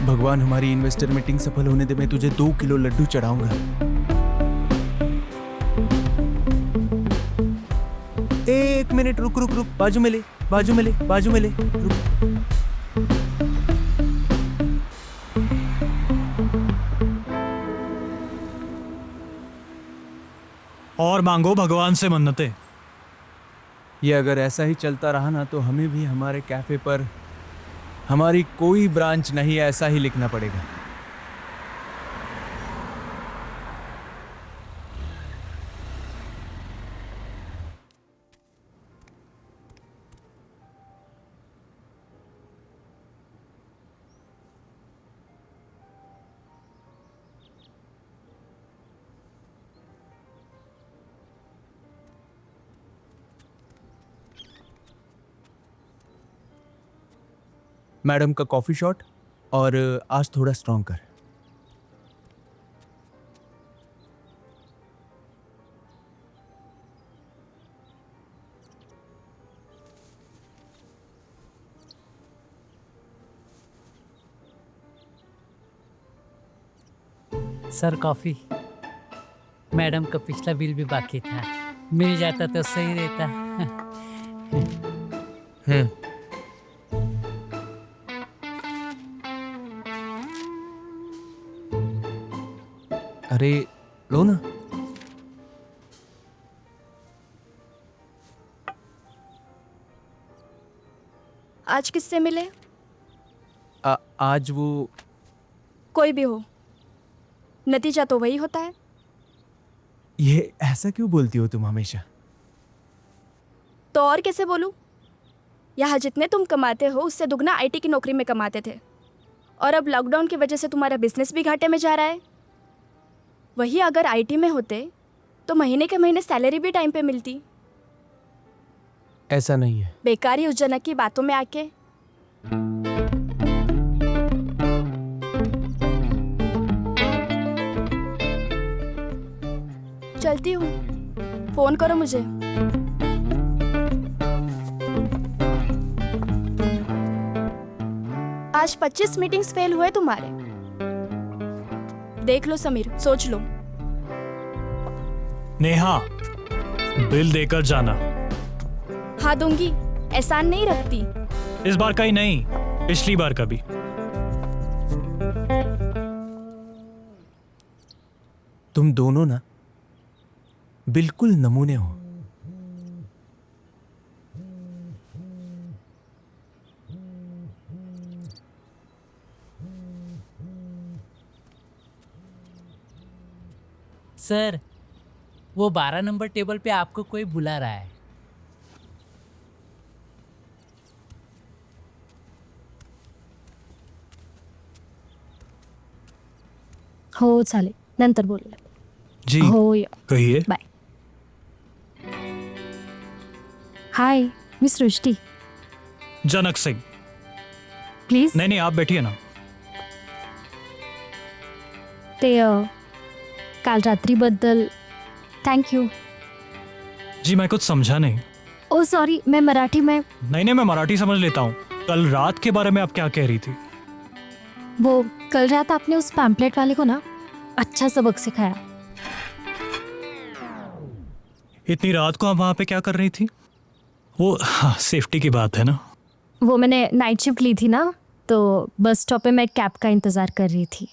भगवान हमारी investor meeting सफल होने दे, मैं तुझे 2 किलो लड्डू चढ़ाऊंगा। एक मिनट रुक रुक रुक, बाजू में ले, बाजू में ले, बाजू में ले, रुक। और मांगो भगवान से मन्नतें। ये अगर ऐसा ही चलता रहा ना तो हमें भी हमारे कैफे पर हमारी कोई ब्रांच नहीं, ऐसा ही लिखना पड़ेगा। मैडम का कॉफी शॉट, और आज थोड़ा स्ट्रॉन्ग कर। Sir coffee. मैडम का पिछला बिल भी बाकी था, मिल जाता तो सही रहता। अरे लो ना। आज किससे मिले? आज वो कोई भी हो, नतीजा तो वही होता है। ये ऐसा क्यों बोलती हो तुम हमेशा? तो और कैसे बोलूं? यहाँ जितने तुम कमाते हो उससे दुगना आईटी की नौकरी में कमाते थे, और अब लॉकडाउन की वजह से तुम्हारा बिजनेस भी घाटे में जा रहा है। वही अगर आईटी में होते तो महीने के महीने सैलरी भी टाइम पे मिलती। ऐसा नहीं है। बेकार ही उस जनक की बातों में आके। चलती हूँ, फोन करो मुझे। आज 25 मीटिंग्स फेल हुए तुम्हारे। देख लो समीर, सोच लो। नेहा, बिल देकर जाना। हाँ दूंगी, एहसान नहीं रखती। इस बार का ही नहीं, पिछली बार का भी। तुम दोनों ना बिल्कुल नमूने हो। सर, वो 12 नंबर टेबल पे आपको कोई बुला रहा है। हो चालेल, नंतर बोलूया। जी हो या कहिए। बाय। हाय, मी सृष्टी। जनक सिंह। प्लीज नहीं नहीं, आप बैठिए ना। ते काल रात्रीबद्दल थैंक यू। जी मैं कुछ समझा नहीं। ओ सॉरी, मैं मराठी में। नहीं नहीं, मैं मराठी समझ लेता हूँ। कल रात के बारे में आप क्या कह रही थी? वो कल रात आपने उस पैम्पलेट वाले को ना अच्छा सबक सिखाया। इतनी रात को आप वहाँ पे क्या कर रही थी? वो सेफ्टी की बात है ना। वो मैंने नाइट शिफ्ट ली थी ना, तो बस स्टॉप पे मैं कैब का इंतज़ार कर रही थी।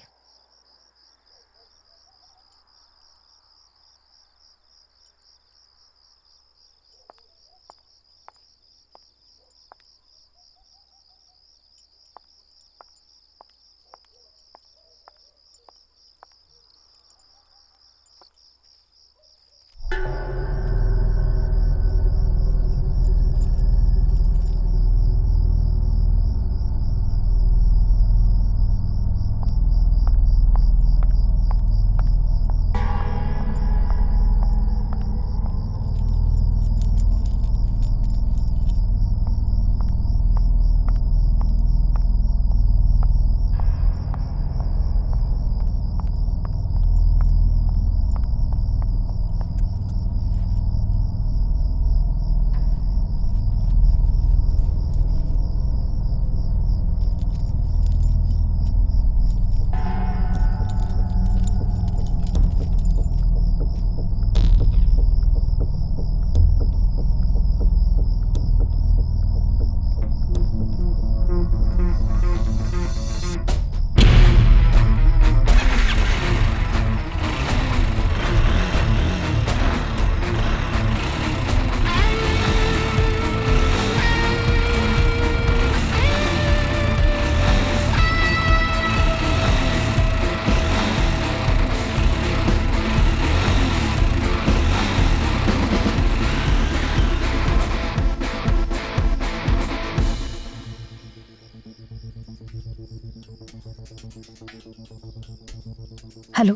हेलो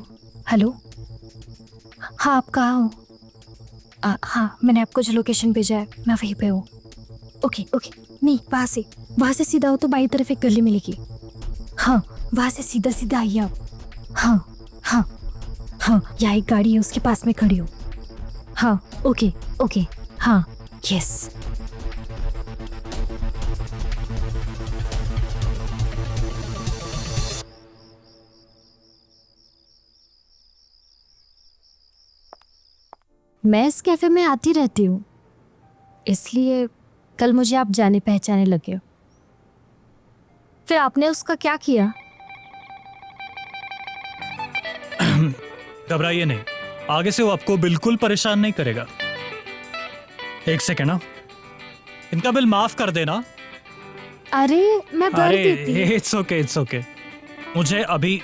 हेलो, हाँ आप कहाँ हो? हाँ मैंने आपको जो लोकेशन भेजा है मैं वहीं पे हूँ। ओके ओके, नहीं वहाँ से सीधा हो तो बाई तरफ एक गली मिलेगी। हाँ वहाँ से सीधा सीधा आइए आप। हाँ हाँ हाँ, यहाँ एक गाड़ी है उसके पास में खड़ी हो। हाँ ओके ओके, हाँ यस। मैं इस कैफे में आती रहती हूँ, इसलिए कल मुझे आप जाने पहचाने लगे हो। फिर आपने उसका क्या किया? घबराइए नहीं, आगे से वो आपको बिल्कुल परेशान नहीं करेगा। एक सेकेंड ना, इनका बिल माफ कर देना। अरे मैं भर देती। It's okay. मुझे अभी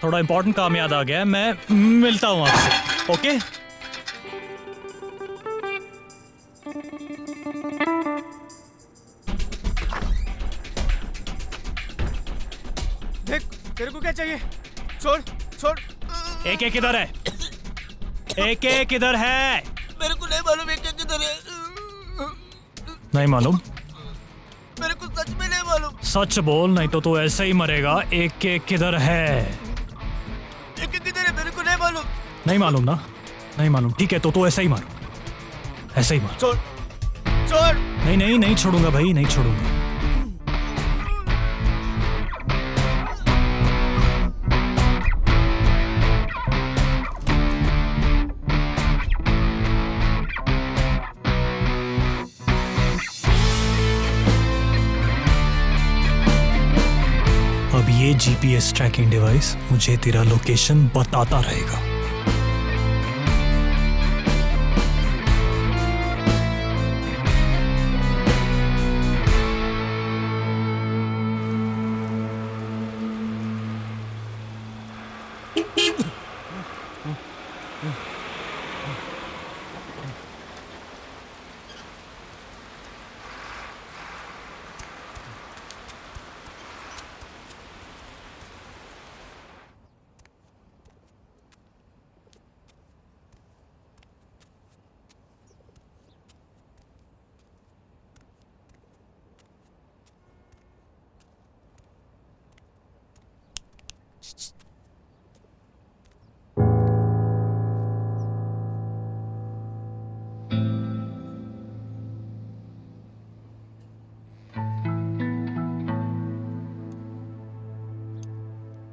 थोड़ा इंपॉर्टेंट काम याद आ गया है, मैं मिलता हूँ आपसे। ओके देख, तेरे को क्या चाहिए? छोड़ छोड़। एक एक किधर है? एक एक किधर है? मेरे को नहीं मालूम एक किधर है। नहीं मालूम? मेरे को सच में नहीं मालूम। सच बोल, नहीं तो तू ऐसे ही मरेगा। एक एक किधर है? एक किधर है मेरे को नहीं मालूम। नहीं मालूम ना? नहीं मालूम, ठीक है तो ऐसे ही मार, ऐसे ही मार। छोड़ छोड़। नहीं छोड़ूंगा भाई, नहीं छोड़ूंगा। अब ये जीपीएस ट्रैकिंग डिवाइस मुझे तेरा लोकेशन बताता रहेगा।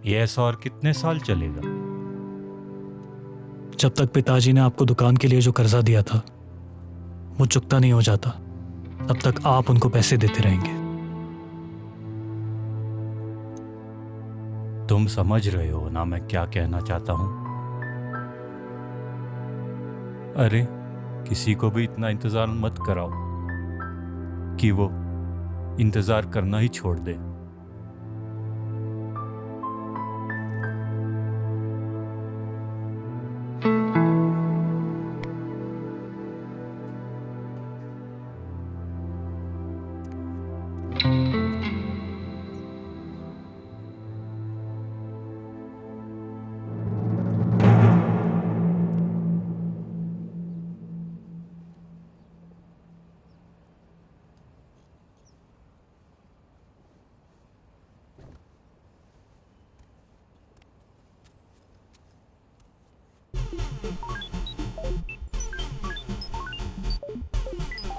ये ऐसा और कितने साल चलेगा? जब तक पिताजी ने आपको दुकान के लिए जो कर्जा दिया था वो चुकता नहीं हो जाता, तब तक आप उनको पैसे देते रहेंगे। तुम समझ रहे हो ना मैं क्या कहना चाहता हूं? अरे किसी को भी इतना इंतजार मत कराओ कि वो इंतजार करना ही छोड़ दे।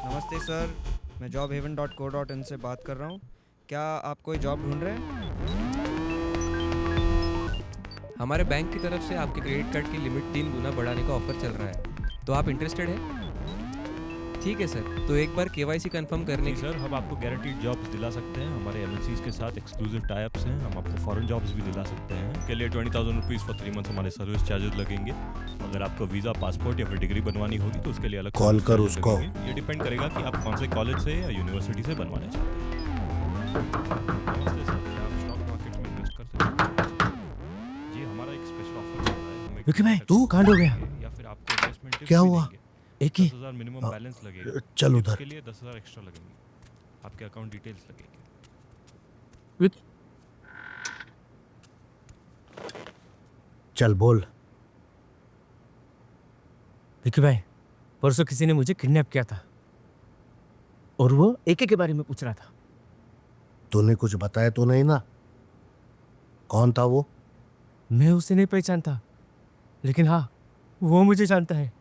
नमस्ते सर, मैं jobhaven.co.in से बात कर रहा हूँ। क्या आप कोई जॉब ढूंढ रहे हैं? हमारे बैंक की तरफ से आपके क्रेडिट कार्ड की लिमिट 3 गुना बढ़ाने का ऑफर चल रहा है, तो आप इंटरेस्टेड हैं? ठीक है सर, तो एक बार केवाईसी कंफर्म करने की। सर हम आपको गारंटीड जॉब्स दिला सकते हैं। हमारे एमएनसीज के साथ एक्सक्लूसिव टाइप्स हैं। हम आपको फॉरेन जॉब्स भी दिला सकते हैं। के लिए 20,000 रुपीज़ फॉर 3 मंथ्स हमारे सर्विस चार्जेस लगेंगे। अगर आपको वीज़ा, पासपोर्ट या फिर डिग्री बनवानी होगी तो उसके लिए अलग कॉल कर charges उसको। लगेंगे। ये डिपेंड करेगा कि आप कौन से कॉलेज से या यूनिवर्सिटी से बनवाना चाहते हैं। नमस्ते सर, क्या आप स्टॉक मार्केट में इन्वेस्ट कर सकते हैं? जी हमारा एक स्पेशल ऑफर चल रहा है। हम एक विकी भाई, टाइप तू का कांड हो गया। या फिर आपको इन्वेस्टमेंट टिप्स क्या भी हुआ? देंगे। एक ही 10,000 मिनिमम बैलेंस लगेगा। चल टिप्स उधर। के लिए 10,000 एक्स्ट्रा लगेंगे। आपके अकाउंट डिटेल्स लगेंगे। चल बोल। देखिए भाई, परसों किसी ने मुझे किडनैप किया था और वो एके के बारे में पूछ रहा था। तूने कुछ बताया तो नहीं ना? कौन था वो? मैं उसे नहीं पहचानता, लेकिन हाँ, वो मुझे जानता है।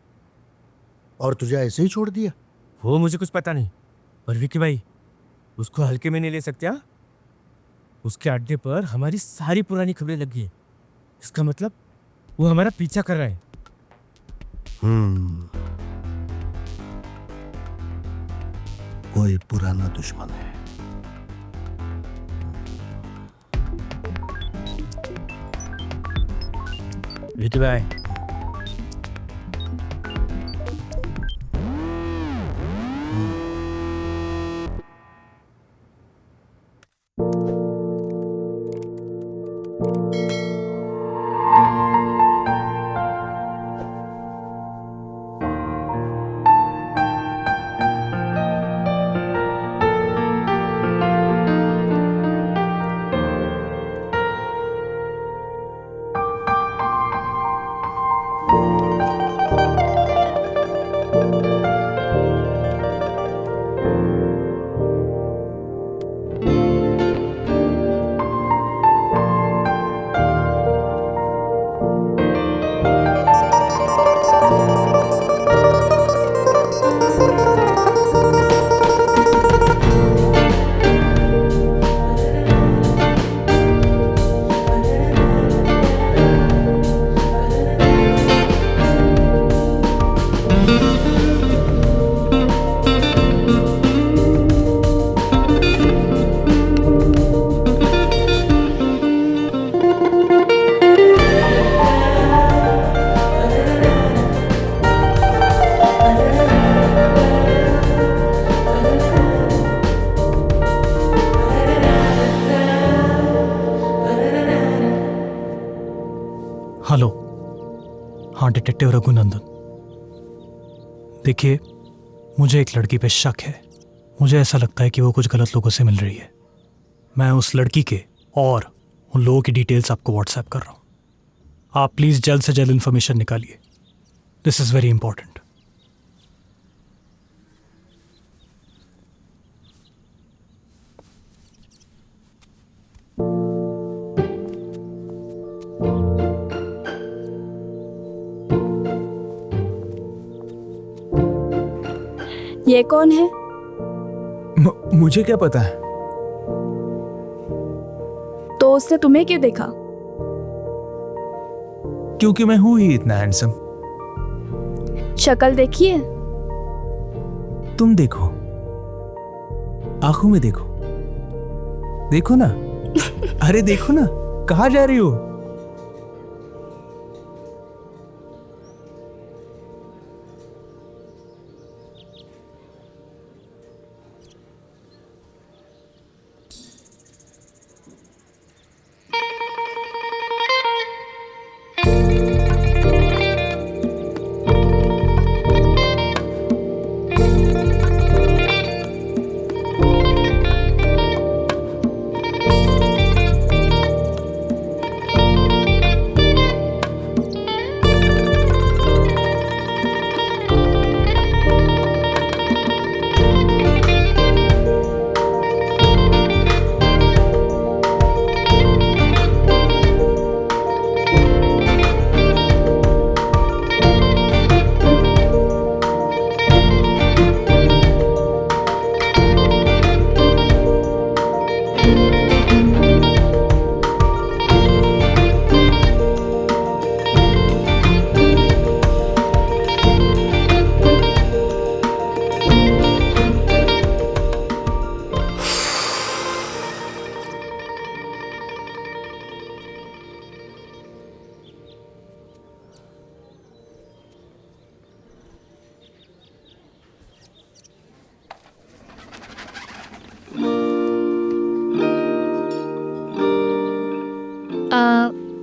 और तुझे ऐसे ही छोड़ दिया? वो मुझे कुछ पता नहीं, पर विकी भाई, उसको हल्के में नहीं ले सकते। हाँ, उसके अड्डे पर हमारी सारी पुरानी खबरें लगी है। इसका मतलब वो हमारा पीछा कर रहा है। कोई पुराना दुश्मन है। विकी भाई, हेलो। हाँ, डिटेक्टिव रघुनंदन। देखिए, मुझे एक लड़की पे शक है। मुझे ऐसा लगता है कि वो कुछ गलत लोगों से मिल रही है। मैं उस लड़की के और उन लोगों की डिटेल्स आपको व्हाट्सएप कर रहा हूँ। आप प्लीज़ जल्द से जल्द इन्फॉर्मेशन निकालिए। This is very important. ये कौन है? मुझे क्या पता है? तो उसने तुम्हें क्यों देखा? क्योंकि मैं हूं ही इतना हैंडसम। शक्ल देखिए। तुम देखो, आंखों में देखो। देखो ना। अरे देखो ना, कहाँ जा रही हो?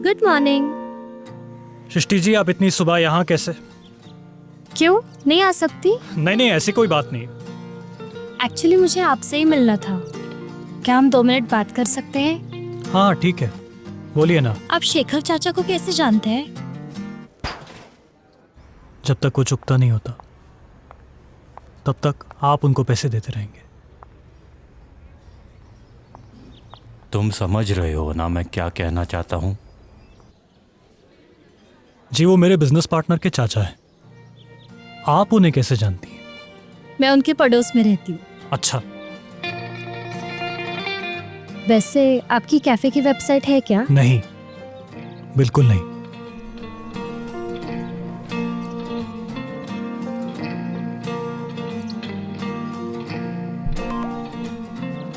Good morning. सृष्टि जी, आप इतनी सुबह यहाँ कैसे? क्यों नहीं आ सकती? नहीं, ऐसी कोई बात नहीं। एक्चुअली मुझे आपसे ही मिलना था। क्या हम 2 मिनट बात कर सकते हैं? हाँ ठीक है। बोलिए ना। आप शेखर चाचा को कैसे जानते हैं? जब तक वो चुकता नहीं होता तब तक आप उनको पैसे देते रहेंगे। तुम समझ रहे हो ना मैं क्या कहना चाहता हूँ? जी वो मेरे बिजनेस पार्टनर के चाचा हैं। आप उन्हें कैसे जानती हैं? मैं उनके पड़ोस में रहती हूँ। अच्छा, वैसे आपकी कैफे की वेबसाइट है क्या? नहीं, बिल्कुल नहीं।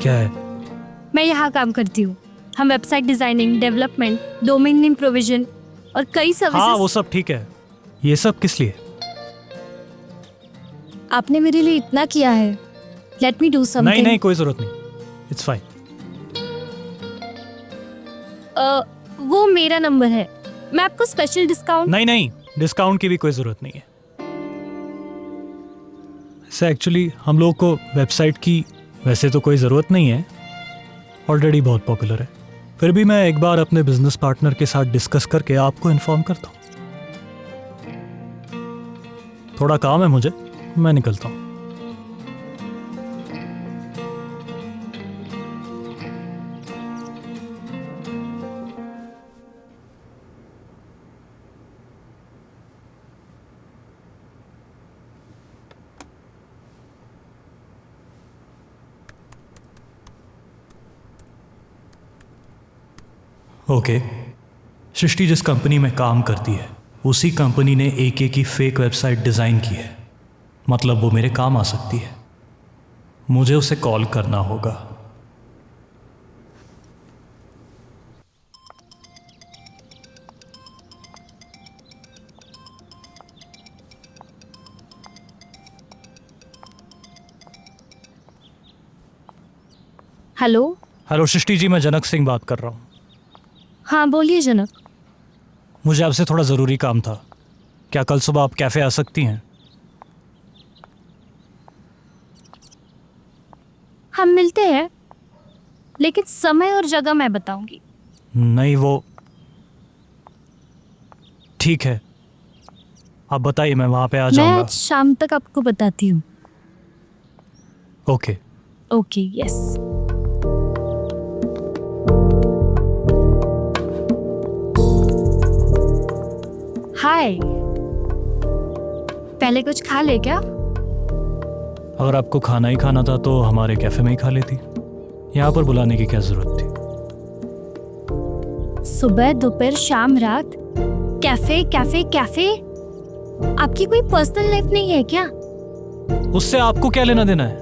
क्या है? मैं यहाँ काम करती हूँ। हम website designing, development, domain name provision और कई हाँ वो सर्विसेज। सब ठीक है, ये सब किस लिए? आपने मेरे लिए इतना किया है। लेट मी डू नहीं समथिंग। नहीं, कोई जरूरत नहीं, इट्स फाइन। वो मेरा नंबर है, मैं आपको स्पेशल डिस्काउंट। नहीं नहीं, डिस्काउंट की भी कोई जरूरत नहीं है। ऐसे एक्चुअली हम लोग को वेबसाइट की वैसे तो कोई ज़रूरत नहीं है, ऑलरेडी बहुत पॉपुलर है। फिर भी मैं एक बार अपने बिजनेस पार्टनर के साथ डिस्कस करके आपको इन्फॉर्म करता हूँ। थोड़ा काम है मुझे, मैं निकलता हूँ। ओके, सृष्टि जिस कंपनी में काम करती है उसी कंपनी ने AK की फेक वेबसाइट डिज़ाइन की है। मतलब वो मेरे काम आ सकती है। मुझे उसे कॉल करना होगा। हेलो। हेलो सृष्टि जी, मैं जनक सिंह बात कर रहा हूँ। हाँ बोलिए जनक। मुझे आपसे थोड़ा ज़रूरी काम था। क्या कल सुबह आप कैफ़े आ सकती हैं? हम मिलते हैं, लेकिन समय और जगह मैं बताऊंगी। नहीं वो ठीक है, आप बताइए, मैं वहाँ पे आ मैं जाऊँगा। आज शाम तक आपको बताती हूँ। ओके। Okay, yes. हाय, पहले कुछ खा ले क्या? अगर आपको खाना ही खाना था तो हमारे कैफ़े में ही खा लेती। यहाँ पर बुलाने की क्या ज़रूरत थी? सुबह, दोपहर, शाम, रात, कैफे कैफे कैफे। आपकी कोई पर्सनल लाइफ नहीं है क्या? उससे आपको क्या लेना देना है?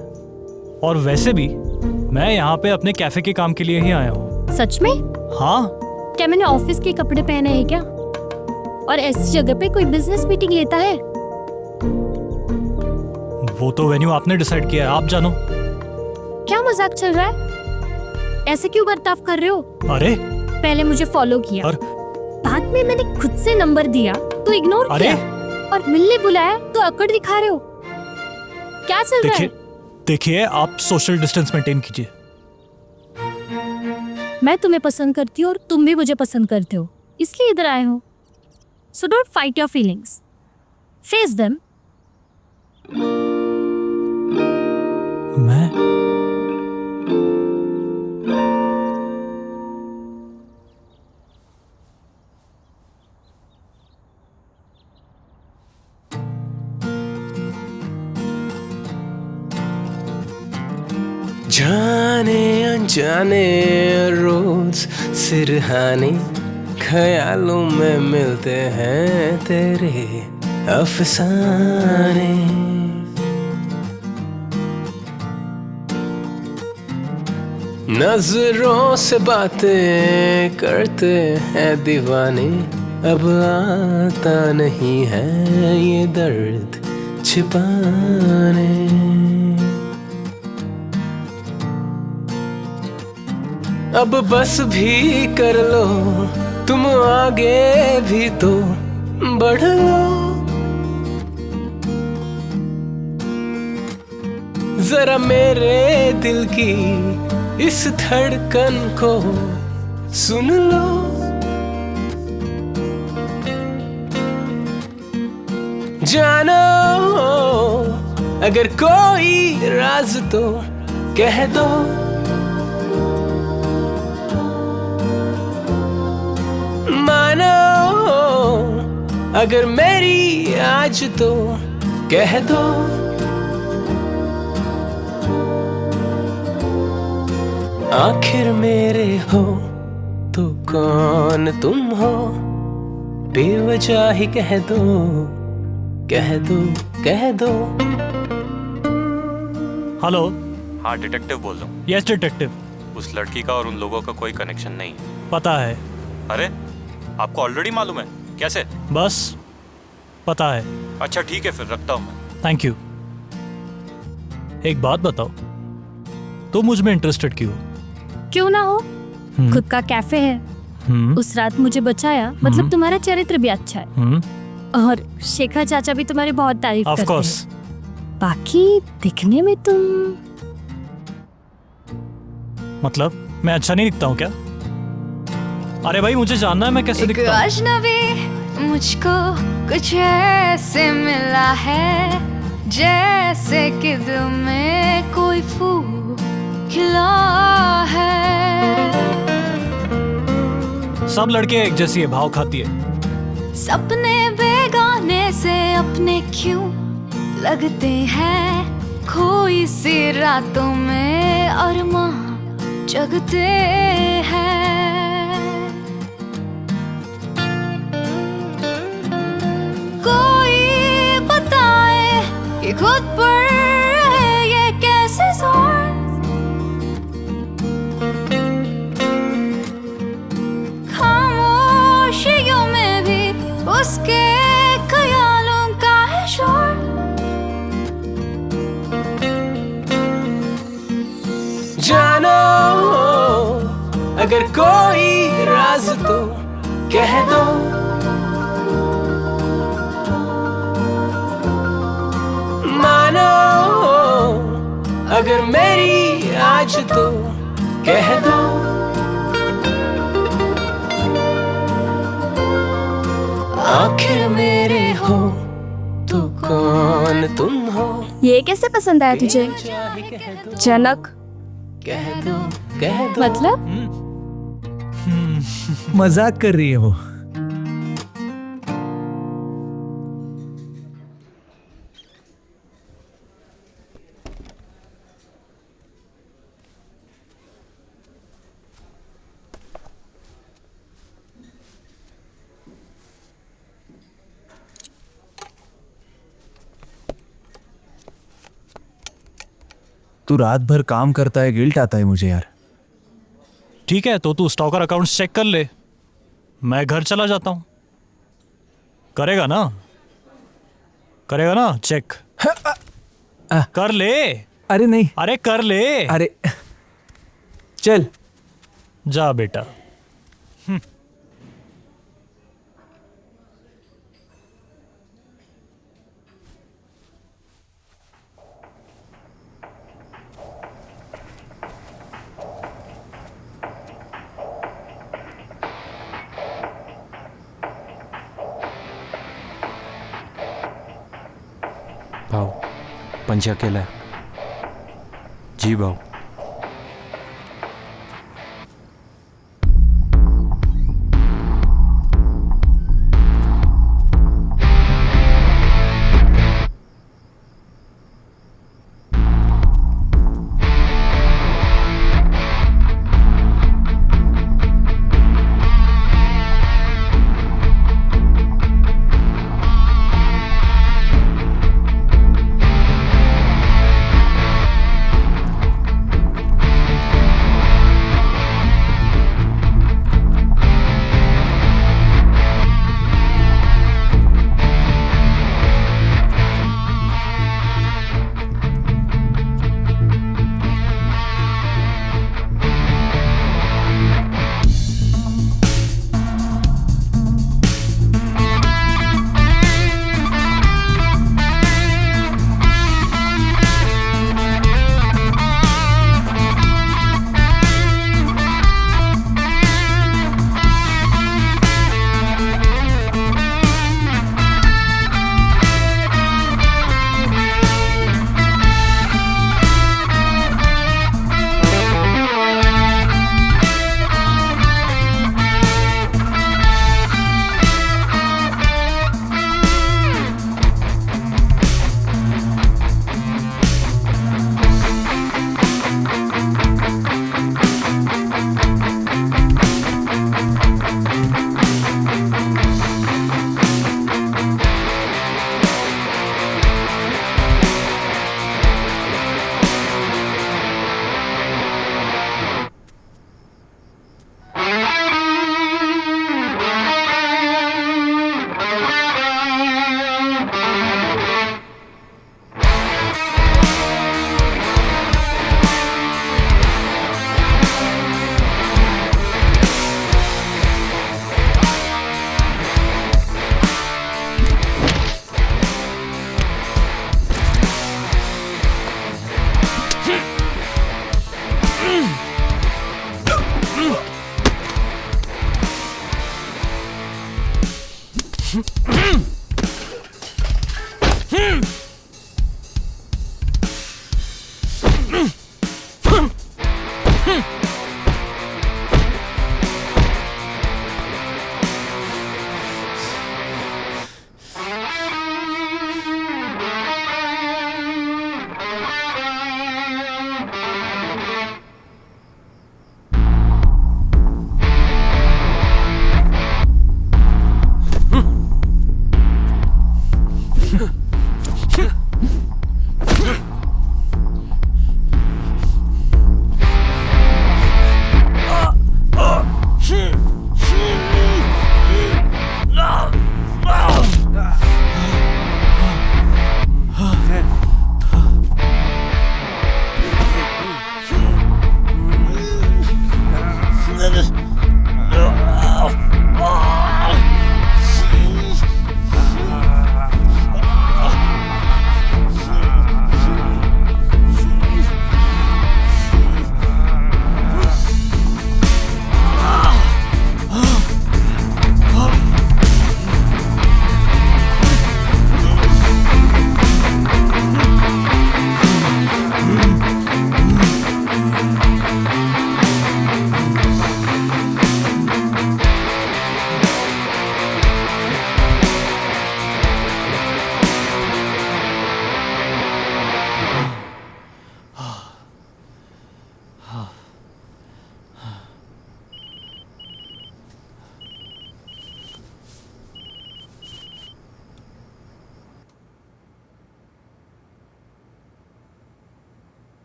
और वैसे भी मैं यहाँ पे अपने कैफ़े के काम के लिए ही आया हूँ। सच में? हाँ। क्या मैंने ऑफिस के कपड़े पहने हैं क्या? और ऐसी जगह पे कोई बिजनेस मीटिंग लेता है? वो तो वेन्यू आपने डिसाइड किया है, आप जानो। क्या मजाक चल रहा है? ऐसे क्यों बर्ताव कर रहे हो? अरे पहले मुझे फॉलो किया, बाद में मैंने खुद से नंबर दिया तो इग्नोर किया, और मिलने बुलाया तो अकड़ दिखा रहे हो। क्या चल रहा है? देखिए आप सोशल डिस्टेंस मेंटेन कीजिए। मैं तुम्हें पसंद करती हूँ और तुम भी मुझे पसंद करते हो, इसलिए इधर आए हो। So don't fight your feelings. Face them. मैं जाने अनजाने रोज सिरहाने ख्यालों में मिलते हैं तेरे अफसाने। नजरों से बातें करते हैं दीवाने, अब आता नहीं है ये दर्द छिपाने। अब बस भी कर लो तुम, आगे भी तो बढ़ लो। जरा मेरे दिल की इस धड़कन को सुन लो। जानो अगर कोई राज तो कह दो, मानो अगर मेरी आज तो कह दो। आखिर मेरे हो तो कौन तुम हो, बेवजह ही कह दो, कह दो, कह दो। हेलो। हाँ डिटेक्टिव बोल रहा हूँ। Yes detective. उस लड़की का और उन लोगों का कोई कनेक्शन नहीं है। पता है। अरे आपको ऑलरेडी मालूम है? कैसे? बस पता है। अच्छा ठीक है फिर रखता हूँ मैं। Thank you. एक बात बताओ, तुम मुझ में इंटरेस्टेड क्यों? क्यों ना हो, खुद का कैफे है, उस रात मुझे बचाया, मतलब तुम्हारा चरित्र भी अच्छा है, और शेखर चाचा भी तुम्हारी बहुत तारीफ करते हैं। Of course. बाकी दिखने में तुम, मतलब मैं अच्छा नहीं दिखता हूँ क्या? अरे भाई मुझे जानना है मैं कैसे दिखता हूँ। अजनबी मुझको कुछ ऐसे मिला है, जैसे कि दिल में कोई फूल खिला है। सब लड़के एक जैसी है, भाव खाती है। सपने बेगाने से अपने क्यों लगते हैं, खोई सी रातों में अरमां जगते हैं। कोई बताए कि खुद पर ये कैसे जोर, खामोशियों में भी उसके ख्यालों का है शोर। जानो अगर कोई राज तो कह दो, मानो अगर मेरी आज तो कह दो। आखिर मेरे हो तो कौन तुम हो, ये कैसे पसंद आया तुझे? जनक। कह दो, कह दो। मतलब मजाक कर रही है वो। तू रात भर काम करता है, गिल्ट आता है मुझे यार। ठीक है तो तू स्टॉकर अकाउंट्स चेक कर ले, मैं घर चला जाता हूं। करेगा ना? करेगा ना चेक? कर ले। अरे नहीं। अरे कर ले। अरे चल जा बेटा। भाव पंची अकेला है। जी भाव।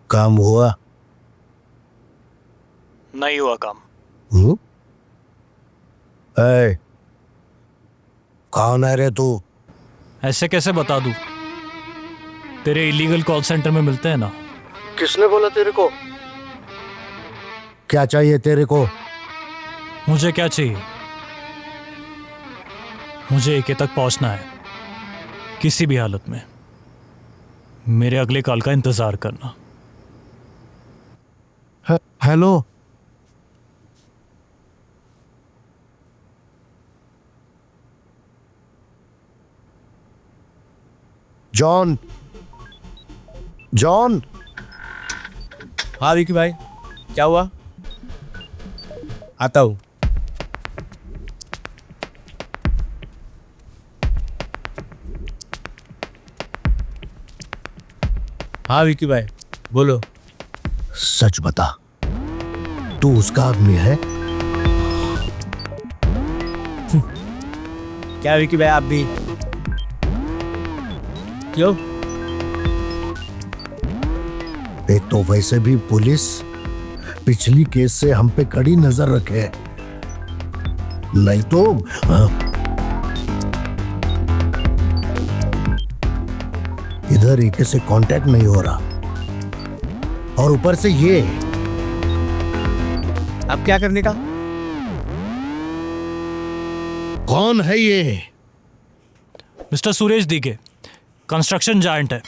काम हुआ? नहीं हुआ काम। ए, कौन है रे तू? ऐसे कैसे बता दूं? तेरे इलीगल कॉल सेंटर में मिलते हैं ना। किसने बोला तेरे को? क्या चाहिए तेरे को? मुझे क्या चाहिए? मुझे एके तक पहुंचना है किसी भी हालत में। मेरे अगले कॉल का इंतजार करना। Hello, John. जॉन। हाँ विकी भाई, क्या हुआ? आता हूँ। हाँ विकी भाई, बोलो। सच बता, तू उसका आदमी है? क्या विकी भाई, आप भी? क्यों? एक तो वैसे भी पुलिस पिछली केस से हम पे कड़ी नजर रखे, नहीं तो इधर एके से कांटेक्ट नहीं हो रहा, और ऊपर से ये। अब क्या करने का? कौन है ये? मिस्टर सुरेश दीगे, कंस्ट्रक्शन जायंट है,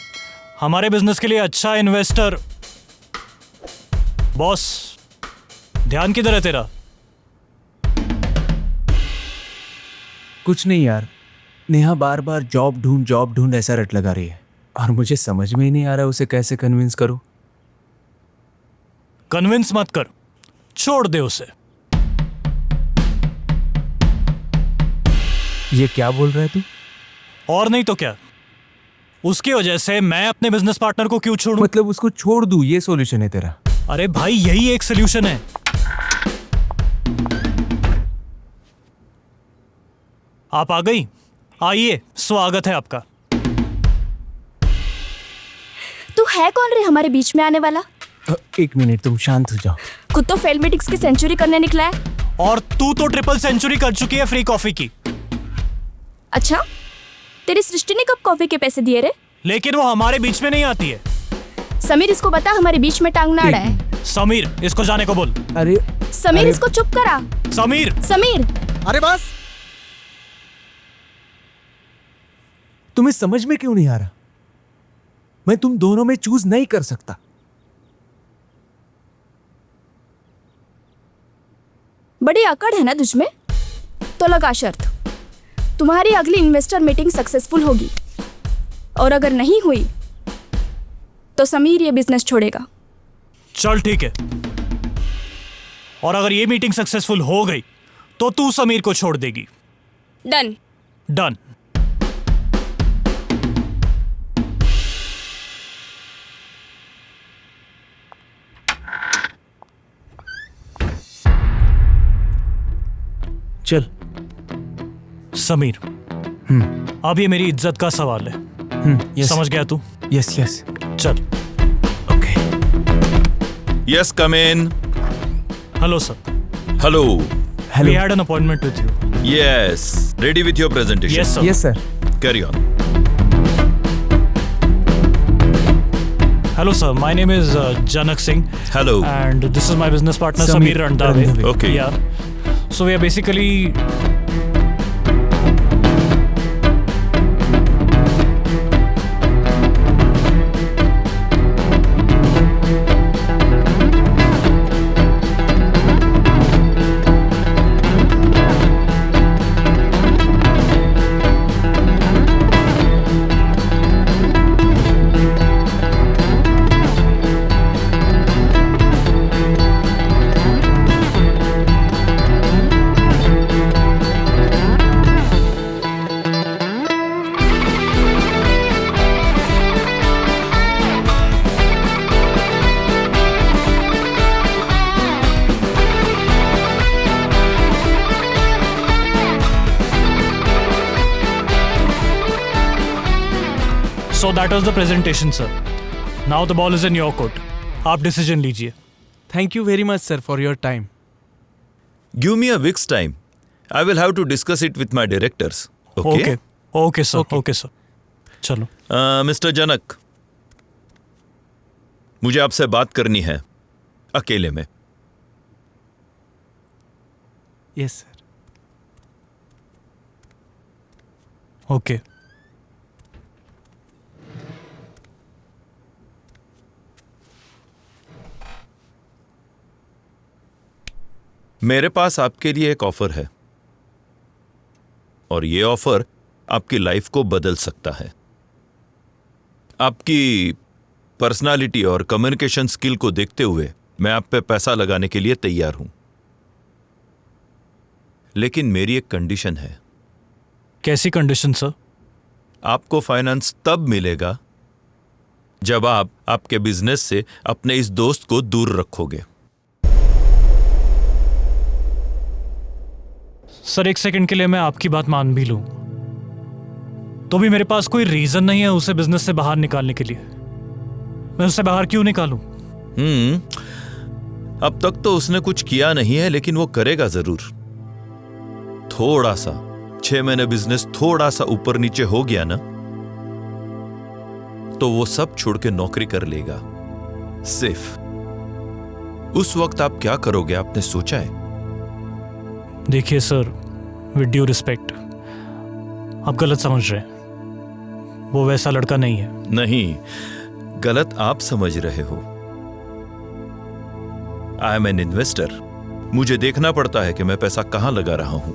हमारे बिजनेस के लिए अच्छा इन्वेस्टर। बॉस, ध्यान किधर है तेरा? कुछ नहीं यार, नेहा बार बार जॉब ढूंढ ऐसा रट लगा रही है, और मुझे समझ में ही नहीं आ रहा उसे कैसे कन्विंस करूं। कन्विंस मत कर, छोड़ दे उसे। ये क्या बोल रहा है तू? और नहीं तो क्या, उसकी वजह से मैं अपने बिजनेस पार्टनर को क्यों छोड़ूं? मतलब उसको छोड़ दूं, ये सॉल्यूशन है तेरा? अरे भाई, यही एक सॉल्यूशन है। आप आ गई? आइए, स्वागत है आपका। तू है कौन रे हमारे बीच में आने वाला? एक मिनट, तुम शांत हो जाओ। खुद तो फेल मीटिंग्स की सेंचुरी करने निकला है, और तू तो ट्रिपल सेंचुरी कर चुकी है फ्री कॉफी की। अच्छा, तेरी सृष्टि ने कब कॉफी के पैसे दिए रे? लेकिन वो हमारे बीच में नहीं आती है। समीर, इसको बता हमारे बीच में टांग ना अड़ाए। समीर, इसको जाने को बोल। अरे समीर, इसको चुप करा। समीर। समीर। अरे बस, तुम्हें समझ में क्यों नहीं आ रहा? मैं तुम दोनों में चूज नहीं कर सकता। बड़ी अकड़ है ना तुझमें? तो लगा शर्त, तुम्हारी अगली इन्वेस्टर मीटिंग सक्सेसफुल होगी, और अगर नहीं हुई तो समीर ये बिजनेस छोड़ेगा। चल ठीक है, और अगर ये मीटिंग सक्सेसफुल हो गई तो तू समीर को छोड़ देगी। डन। डन। चल समीर, अब ये मेरी इज्जत का सवाल है। समझ गया तू? Yes yes. चल। Yes, come in. Hello sir. Hello. We had an appointment with you. Yes. Ready with your presentation? Yes, sir. Yes, sir. Carry on. Hello, sir. My name is Janak Singh. Hello. And this is my business partner, Sameer Sameer Randhawe. Okay. Yeah. So we are basically... So that was the presentation, sir. Now the ball is in your court. आप decision लीजिए। Thank you very much, sir, for your time. Give me a week's time. I will have to discuss it with my directors. Okay? Okay. Okay, sir. Okay, sir. चलो। Mister जनक, मुझे आपसे बात करनी है अकेले में। Yes, sir. Okay. मेरे पास आपके लिए एक ऑफर है, और ये ऑफर आपकी लाइफ को बदल सकता है। आपकी पर्सनालिटी और कम्युनिकेशन स्किल को देखते हुए मैं आप पे पैसा लगाने के लिए तैयार हूं, लेकिन मेरी एक कंडीशन है। कैसी कंडीशन, सर? आपको फाइनेंस तब मिलेगा जब आप आपके बिजनेस से अपने इस दोस्त को दूर रखोगे। सर, एक सेकंड के लिए मैं आपकी बात मान भी लूं, तो भी मेरे पास कोई रीजन नहीं है उसे बिजनेस से बाहर निकालने के लिए। मैं उसे बाहर क्यों निकालूं? अब तक तो उसने कुछ किया नहीं है, लेकिन वो करेगा जरूर। थोड़ा सा 6 महीने बिजनेस थोड़ा सा ऊपर नीचे हो गया ना, तो वो सब छोड़ के नौकरी कर लेगा सिर्फ। उस वक्त आप क्या करोगे, आपने सोचा है? देखिए सर, विद ड्यू रिस्पेक्ट, आप गलत समझ रहे हैं। वो वैसा लड़का नहीं है। नहीं, गलत आप समझ रहे हो। I am an investor. मुझे देखना पड़ता है कि मैं पैसा कहां लगा रहा हूं।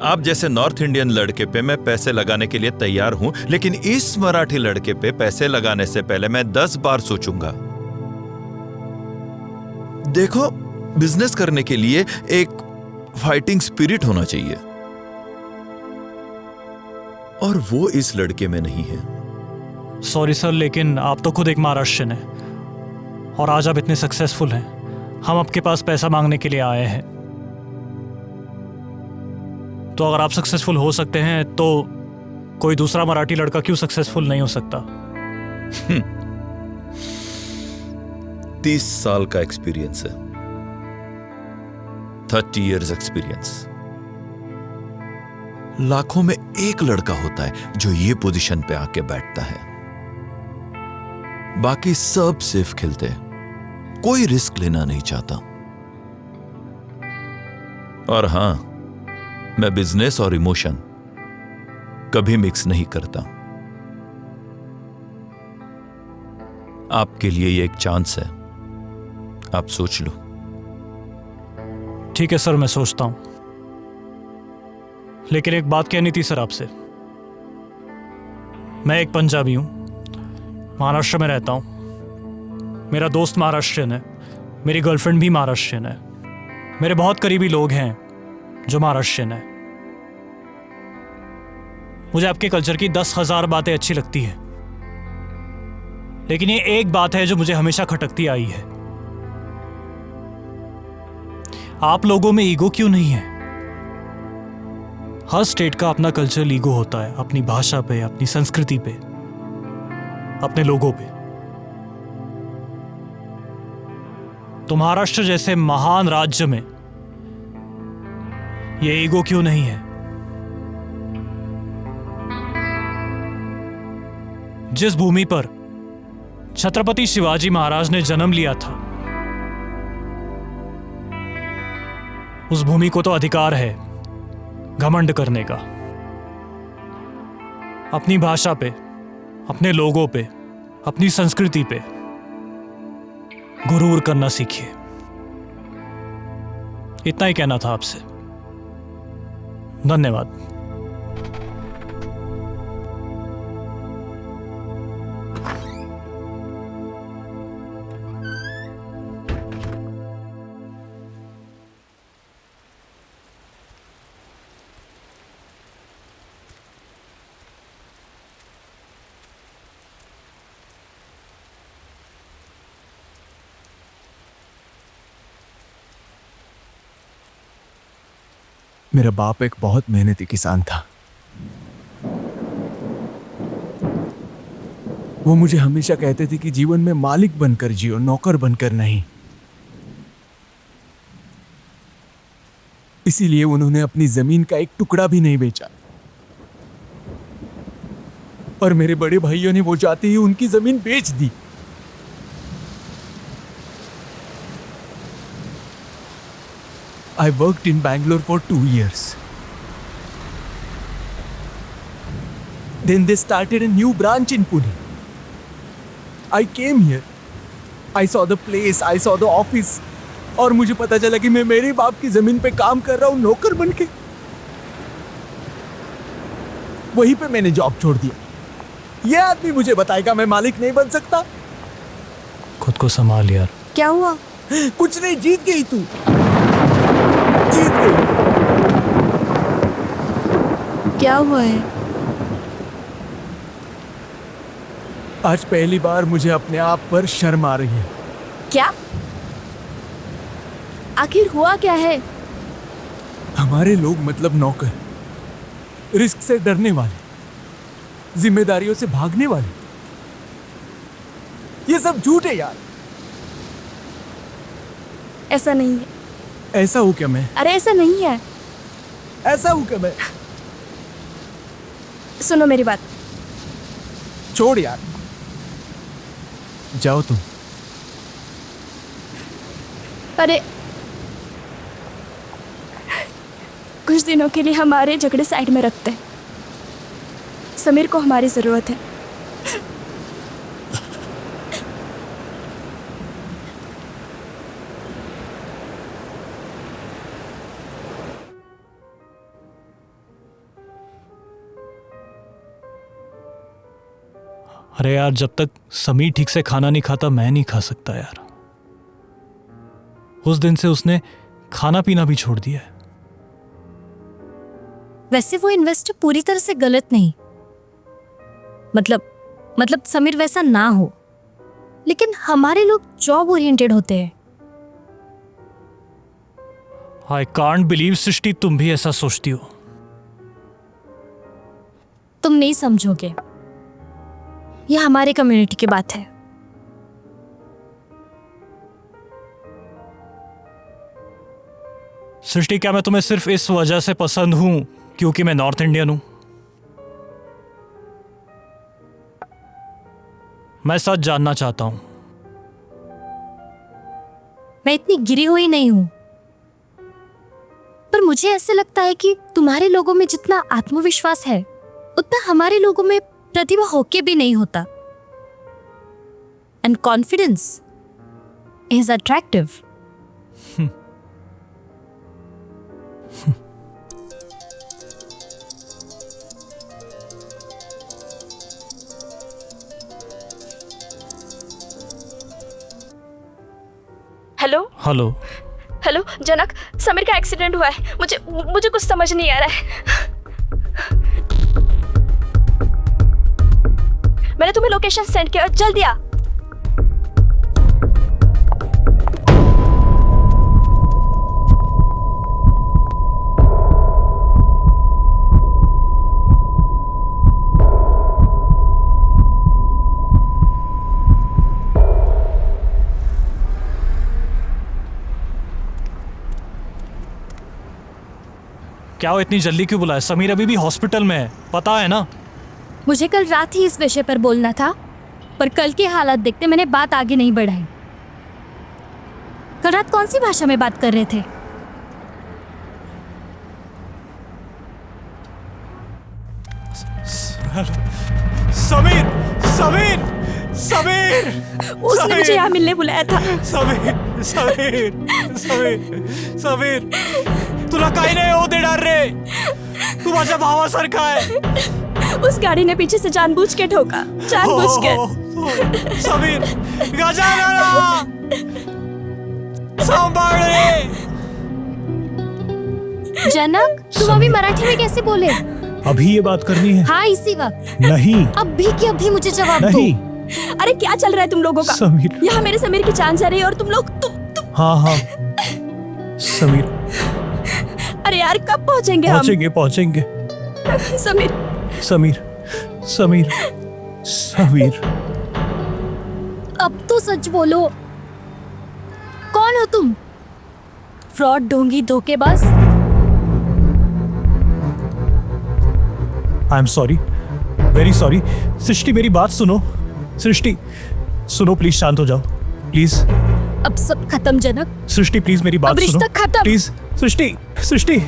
आप जैसे नॉर्थ इंडियन लड़के पे मैं पैसे लगाने के लिए तैयार हूं, लेकिन इस मराठी लड़के पे पैसे लगाने से पहले मैं 10 बार सोचूंगा। देखो, बिजनेस करने के लिए एक फाइटिंग स्पिरिट होना चाहिए, और वो इस लड़के में नहीं है। सॉरी सर, लेकिन आप तो खुद एक महाराष्ट्रियन हैं, और आज आप इतने सक्सेसफुल हैं। हम आपके पास पैसा मांगने के लिए आए हैं, तो अगर आप सक्सेसफुल हो सकते हैं तो कोई दूसरा मराठी लड़का क्यों सक्सेसफुल नहीं हो सकता? 30 साल का एक्सपीरियंस है, 30 years एक्सपीरियंस। लाखों में एक लड़का होता है जो ये पोजीशन पे आके बैठता है। बाकी सब सेफ खेलते हैं, कोई रिस्क लेना नहीं चाहता। और हां, मैं बिजनेस और इमोशन कभी मिक्स नहीं करता। आपके लिए ये एक चांस है, आप सोच लो। ठीक है सर, मैं सोचता हूं। लेकिन एक बात कहनी थी सर आपसे। मैं एक पंजाबी हूं, महाराष्ट्र में रहता हूं। मेरा दोस्त महाराष्ट्रियन है, मेरी गर्लफ्रेंड भी महाराष्ट्रियन है, मेरे बहुत करीबी लोग हैं जो महाराष्ट्रियन है। मुझे आपके कल्चर की 10,000 बातें अच्छी लगती है, लेकिन ये एक बात है जो मुझे हमेशा खटकती आई है। आप लोगों में ईगो क्यों नहीं है? हर स्टेट का अपना कल्चरल ईगो होता है, अपनी भाषा पे, अपनी संस्कृति पे, अपने लोगों पे। तो महाराष्ट्र जैसे महान राज्य में ये ईगो क्यों नहीं है? जिस भूमि पर छत्रपति शिवाजी महाराज ने जन्म लिया था, उस भूमि को तो अधिकार है घमंड करने का। अपनी भाषा पे, अपने लोगों पे, अपनी संस्कृति पे गुरूर करना सीखिए। इतना ही कहना था आपसे। धन्यवाद। मेरा बाप एक बहुत मेहनती किसान था। वो मुझे हमेशा कहते थे कि जीवन में मालिक बनकर जियो, नौकर बनकर नहीं। इसीलिए उन्होंने अपनी जमीन का एक टुकड़ा भी नहीं बेचा, और मेरे बड़े भाइयों ने वो जाते ही उनकी जमीन बेच दी। I worked in Bangalore for 2 years. Then they started a new branch in Pune. I came here. I saw the place, I saw the office. और मुझे पता चला कि मैं मेरे बाप की जमीन पे काम कर रहा हूं, नौकर बनके। वहीं पे मैंने जॉब छोड़ दिया। ये आदमी मुझे बताएगा मैं मालिक नहीं बन सकता? खुद को संभाल यार। क्या हुआ? कुछ नहीं, जीत गई तू। जीत गई। क्या हुआ है? आज पहली बार मुझे अपने आप पर शर्म आ रही है। क्या? आखिर हुआ क्या है? हमारे लोग मतलब नौकर, रिस्क से डरने वाले, जिम्मेदारियों से भागने वाले, ये सब झूठ है यार। ऐसा नहीं है। ऐसा हूं क्या मैं? अरे ऐसा नहीं है। ऐसा हूं क्या मैं? सुनो मेरी बात। छोड़ यार, जाओ तुम। अरे कुछ दिनों के लिए हमारे झगड़े साइड में रखते हैं। समीर को हमारी जरूरत है। अरे यार, जब तक समीर ठीक से खाना नहीं खाता मैं नहीं खा सकता यार। उस दिन से उसने खाना पीना भी छोड़ दिया है। वैसे वो इन्वेस्टर पूरी तरह से गलत नहीं, मतलब समीर वैसा ना हो, लेकिन हमारे लोग जॉब ओरिएंटेड होते हैं। आई कांट बिलीव सृष्टि, तुम भी ऐसा सोचती हो। तुम नहीं समझोगे, यह हमारे कम्युनिटी की बात है। सृष्टि, क्या मैं तुम्हें सिर्फ इस वजह से पसंद हूं क्योंकि मैं नॉर्थ इंडियन हूं? मैं सच जानना चाहता हूं। मैं इतनी गिरी हुई नहीं हूं, पर मुझे ऐसे लगता है कि तुम्हारे लोगों में जितना आत्मविश्वास है उतना हमारे लोगों में प्रतिभा होके भी नहीं होता। And confidence is attractive. Hello. Hello Janak, Sameer का एक्सीडेंट हुआ है। मुझे कुछ समझ नहीं आ रहा है। मैंने तुम्हें लोकेशन सेंड किया, जल्दी आ। क्या हो, इतनी जल्दी क्यों बुलाया? समीर अभी भी हॉस्पिटल में है, पता है ना? मुझे कल रात ही इस विषय पर बोलना था, पर कल के हालात देखते मैंने बात आगे नहीं बढ़ाई। कल रात कौन सी भाषा में बात कर रहे थे? समीर, समीर, समीर, उसने मुझे यहाँ मिलने बुलाया था। समीर, समीर, समीर, समीर, तुला काही नाही होऊ देणार रे, तू माझ्या भावासारखा आहे। उस गाड़ी ने पीछे से जानबूझ के ठोका, जानबूझ के। समीर, गजानना, सांभाळ रे। जनक, तुम अभी मराठी में कैसे बोले? अभी ये बात करनी है? हाँ, इसी वक्त। नहीं, अभी की अभी मुझे जवाब नहीं। दो। अरे क्या चल रहा है तुम लोगों का? समीर, यहाँ मेरे समीर की जान जा रही है और तुम लोग हाँ हाँ समीर, अरे यार कब पहुँचेंगे हम? पहुँचेंगे। समीर, समीर, समीर, समीर, अब तो सच बोलो, कौन हो तुम? फ्रॉड, ढोंगी, धोखेबाज? I am sorry, very sorry. Srishti, मेरी बात सुनो। सृष्टि, सुनो, प्लीज शांत हो जाओ, प्लीज। अब सब खत्म जनक। सृष्टि प्लीज मेरी बात अब सुनो, रिश्ता खत्म। प्लीज। सृष्टि, सृष्टि,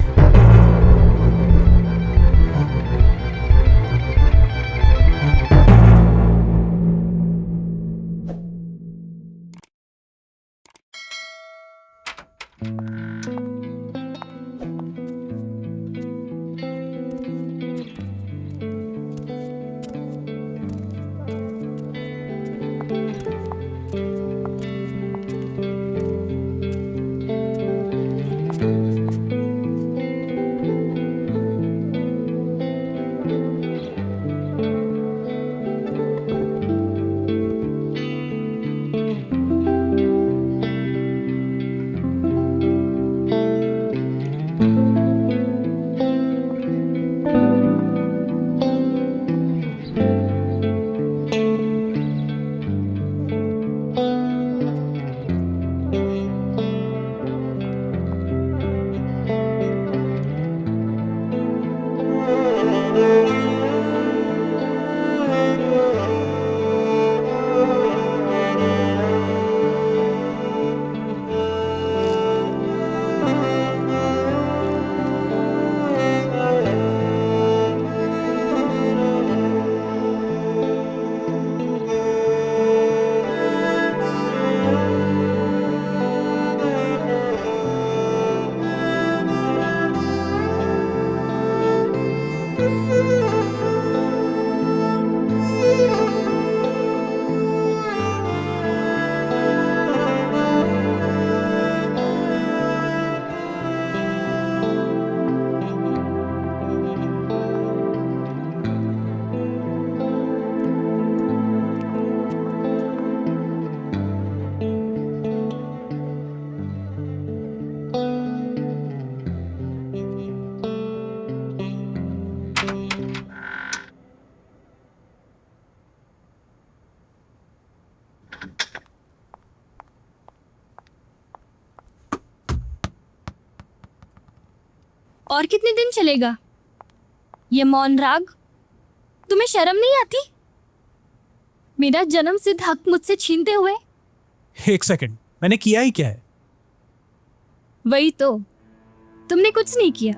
और कितने दिन चलेगा ये मौन राग? तुम्हें शर्म नहीं आती? मेरा जन्म सिद्ध हक मुझसे छीनते हुए। एक सेकंड, मैंने किया ही क्या है? वही तो, तुमने कुछ नहीं किया।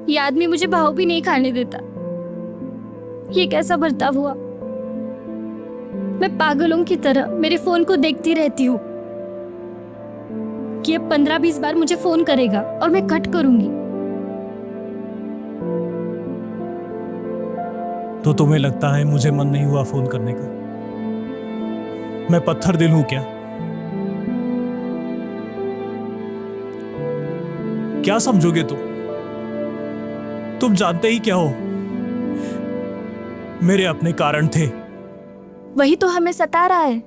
ये आदमी मुझे भाव भी नहीं खाने देता। ये कैसा बर्ताव हुआ? मैं पागलों की तरह मेरे फोन को देखती रहती हूँ कि ये 15-20 बार मुझे फोन करेगा और मैं कट करूंगी। तो तुम्हें लगता है मुझे मन नहीं हुआ फोन करने का? मैं पत्थर दिल हूं क्या? क्या समझोगे तुम जानते ही क्या हो, मेरे अपने कारण थे। वही तो हमें सता रहा है।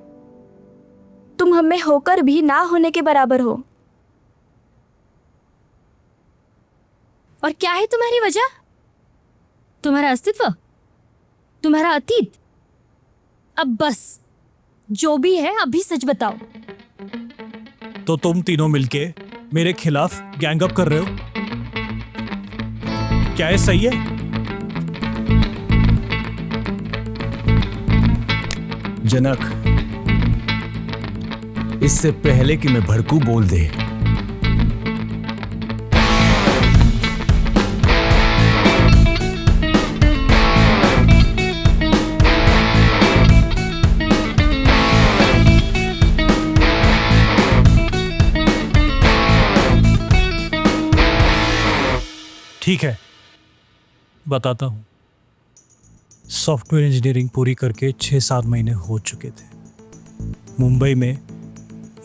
तुम हमें होकर भी ना होने के बराबर हो। और क्या है तुम्हारी वजह? तुम्हारा अस्तित्व, तुम्हारा अतीत। अब बस, जो भी है अभी सच बताओ। तो तुम तीनों मिलके मेरे खिलाफ गैंग अप कर रहे हो, क्या ये सही है? जनक, इससे पहले कि मैं भड़कू बोल दे। ठीक है, बताता हूं। सॉफ्टवेयर इंजीनियरिंग पूरी करके 6-7 महीने हो चुके थे। मुंबई में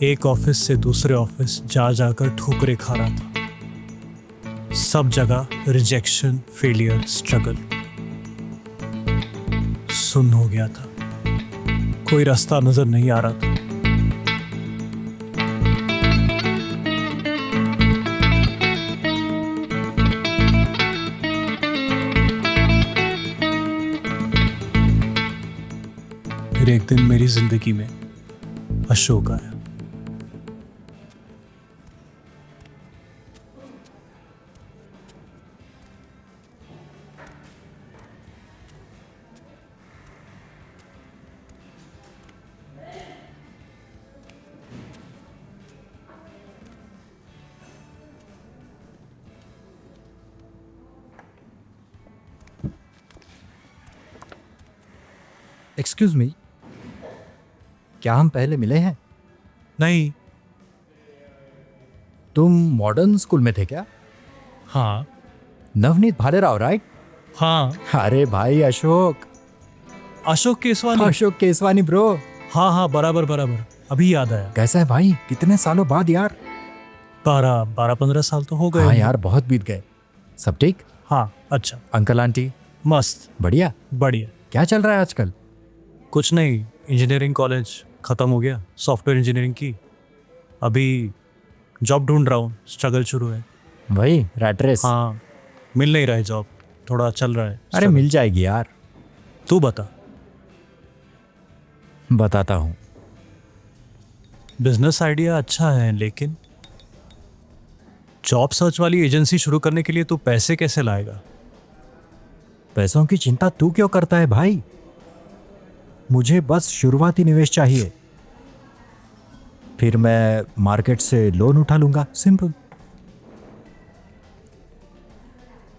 एक ऑफिस से दूसरे ऑफिस जा जाकर ठोकरे खा रहा था। सब जगह रिजेक्शन, फेलियर, स्ट्रगल। सुन्न हो गया था, कोई रास्ता नजर नहीं आ रहा था। फिर एक दिन मेरी जिंदगी में अशोक आया। एक्सक्यूज मी, क्या हम पहले मिले हैं? नहीं। तुम मॉडर्न स्कूल में थे क्या? हाँ। नवनीत भालेराव, राइट? हाँ। अरे भाई अशोक केसवानी। अशोक केसवानी ब्रो। हाँ हाँ, बराबर बराबर, अभी याद आया। कैसा है भाई, कितने सालों बाद यार? 12-15 साल तो हो गए। हाँ यार, बहुत बीत गए। सब ठीक? हाँ। अच्छा। Uncle aunty? मस्त। बढ़िया बढ़िया। क्या चल रहा है आजकल? कुछ नहीं, इंजीनियरिंग कॉलेज खत्म हो गया, सॉफ्टवेयर इंजीनियरिंग की। अभी जॉब ढूंढ रहा हूँ, स्ट्रगल शुरू है। वही रैट रेस? हाँ, मिल नहीं रहा है जॉब, थोड़ा चल रहा है। अरे मिल जाएगी यार। तू बता। बताता हूँ। बिजनेस आइडिया अच्छा है, लेकिन जॉब सर्च वाली एजेंसी शुरू करने के लिए तू पैसे कैसे लाएगा? पैसों की चिंता तू क्यों करता है भाई? मुझे बस शुरुआती निवेश चाहिए, फिर मैं मार्केट से लोन उठा लूंगा। सिंपल।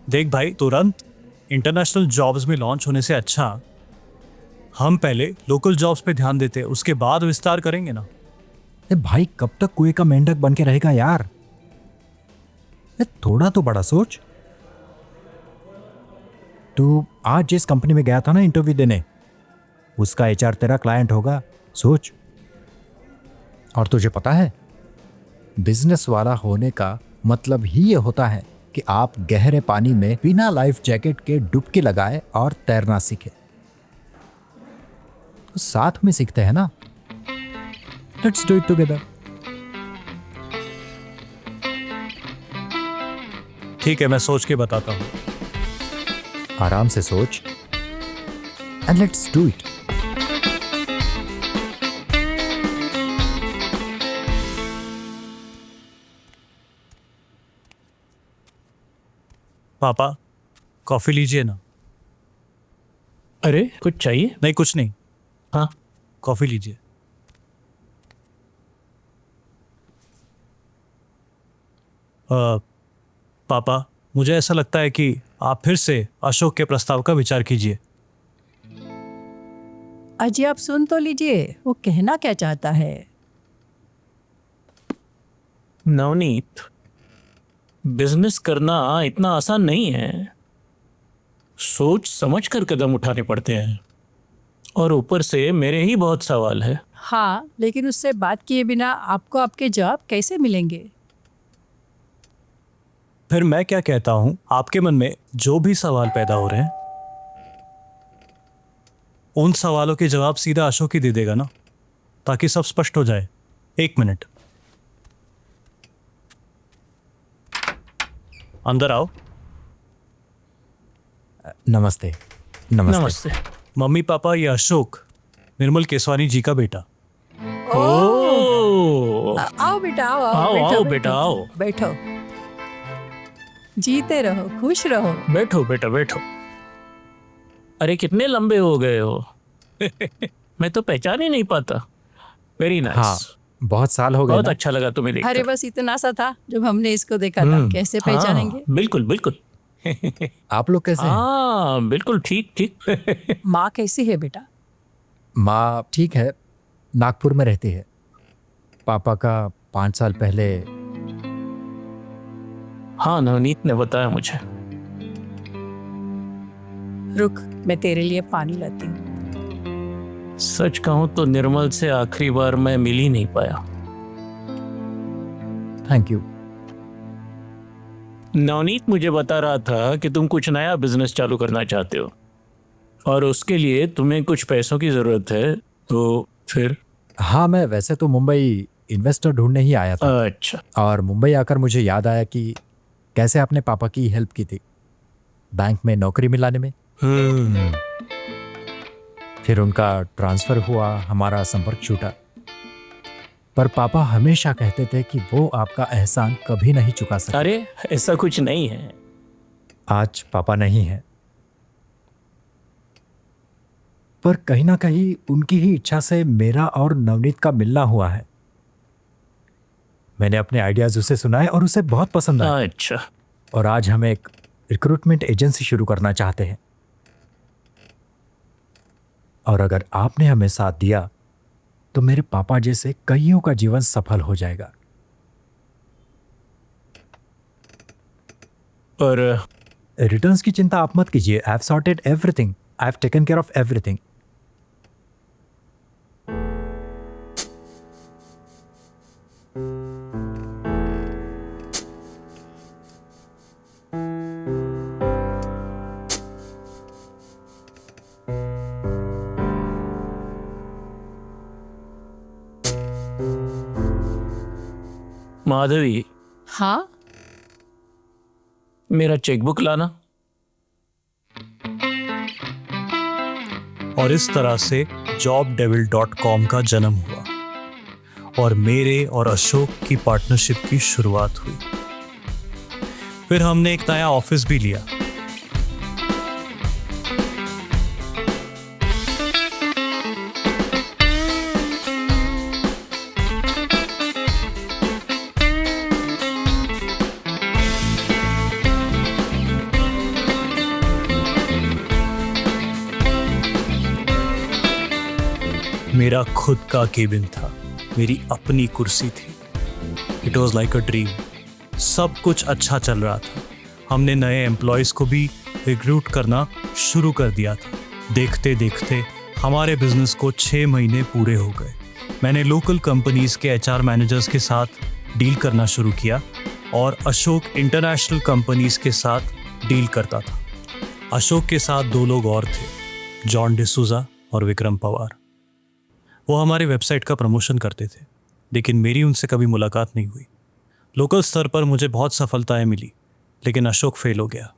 देख भाई, तुरंत इंटरनेशनल जॉब्स में लॉन्च होने से अच्छा हम पहले लोकल जॉब्स पे ध्यान देते, उसके बाद विस्तार करेंगे ना। भाई कब तक कुएं का मेंढक बन के रहेगा यार? थोड़ा तो बड़ा सोच। तू आज जिस कंपनी में गया था ना इंटरव्यू देने, उसका एचआर तेरा क्लाइंट होगा, सोच। और तुझे पता है, बिजनेस वाला होने का मतलब ही ये होता है कि आप गहरे पानी में बिना लाइफ जैकेट के डुबकी लगाए और तैरना सीखे। तो साथ में सीखते हैं ना। Let's do it together. ठीक है, मैं सोच के बताता हूँ। आराम से सोच एंड लेट्स डू इट। पापा, कॉफी लीजिए ना। अरे कुछ चाहिए? नहीं, कुछ नहीं। हाँ, कॉफी लीजिए। पापा, मुझे ऐसा लगता है कि आप फिर से अशोक के प्रस्ताव का विचार कीजिए। अजी आप सुन तो लीजिए, वो कहना क्या चाहता है। नवनीत, बिजनेस करना इतना आसान नहीं है। सोच समझ कर कदम उठाने पड़ते हैं, और ऊपर से मेरे ही बहुत सवाल है। हाँ, लेकिन उससे बात किए बिना आपको आपके जवाब कैसे मिलेंगे? फिर मैं क्या कहता हूं, आपके मन में जो भी सवाल पैदा हो रहे हैं उन सवालों के जवाब सीधा अशोक ही दे देगा ना, ताकि सब स्पष्ट हो जाए। 1 मिनट, अंदर आओ। नमस्ते। नमस्ते। नमस्ते। मम्मी पापा, ये अशोक, निर्मल केसवानी जी का बेटा। आओ बेटा, आओ आओ बेटा, आओ। बैठो, जीते रहो, खुश रहो। बैठो बेटा, बैठो। अरे कितने लंबे हो गए हो। मैं तो पहचान ही नहीं पाता। Very nice. हाँ, बहुत साल हो गए बहुत ना? अच्छा लगा तुम्हें देखकर। अरे बस इतना सा था जब हमने इसको देखा था, कैसे पहचानेंगे। हाँ, बिल्कुल बिल्कुल। आप लोग कैसे हैं? हाँ बिल्कुल ठीक ठीक। माँ कैसी है बेटा? माँ ठीक है, नागपुर में रहती है। पापा का 5 साल पहले। हाँ, नवनीत ने बताया मुझे। रुक, मैं तेरे लिए पानी लाती हूँ। सच कहूं तो निर्मल से आखिरी बार मैं मिल ही नहीं पाया। Thank you. नवनीत मुझे बता रहा था कि तुम कुछ नया बिजनेस चालू करना चाहते हो और उसके लिए तुम्हें कुछ पैसों की जरूरत है, तो फिर? हाँ, मैं वैसे तो मुंबई इन्वेस्टर ढूंढने ही आया था। अच्छा। और मुंबई आकर मुझे याद आया कि कैसे आपने पापा की हेल्प की थी बैंक में नौकरी मिलाने में। फिर उनका ट्रांसफर हुआ, हमारा संपर्क छूटा। पर पापा हमेशा कहते थे कि वो आपका एहसान कभी नहीं चुका सकते। अरे ऐसा कुछ नहीं है। आज पापा नहीं है, पर कहीं ना कहीं उनकी ही इच्छा से मेरा और नवनीत का मिलना हुआ है। मैंने अपने आइडियाज उसे सुनाए और उसे बहुत पसंद आया। अच्छा। और आज हम एक रिक्रूटमेंट एजेंसी शुरू करना चाहते हैं। और अगर आपने हमें साथ दिया तो मेरे पापा जैसे कईयों का जीवन सफल हो जाएगा। और रिटर्न्स की चिंता आप मत कीजिए। I have sorted everything. I have taken care of everything. Madhavi. हाँ, मेरा चेकबुक लाना। और इस तरह से jobdevil.com का जन्म हुआ और मेरे और अशोक की पार्टनरशिप की शुरुआत हुई। फिर हमने एक नया ऑफिस भी लिया। मेरा खुद का केबिन था, मेरी अपनी कुर्सी थी। It was like a dream. सब कुछ अच्छा चल रहा था। हमने नए एम्प्लॉयज़ को भी रिक्रूट करना शुरू कर दिया था। देखते देखते हमारे बिजनेस को 6 महीने पूरे हो गए। मैंने लोकल कंपनीज के HR मैनेजर्स के साथ डील करना शुरू किया और अशोक इंटरनेशनल कंपनीज के साथ डील करता था। अशोक के साथ 2 लोग और थे, जॉन डिसूजा और विक्रम पवार। वो हमारे वेबसाइट का प्रमोशन करते थे, लेकिन मेरी उनसे कभी मुलाकात नहीं हुई। लोकल स्तर पर मुझे बहुत सफलताएं मिली, लेकिन अशोक फेल हो गया।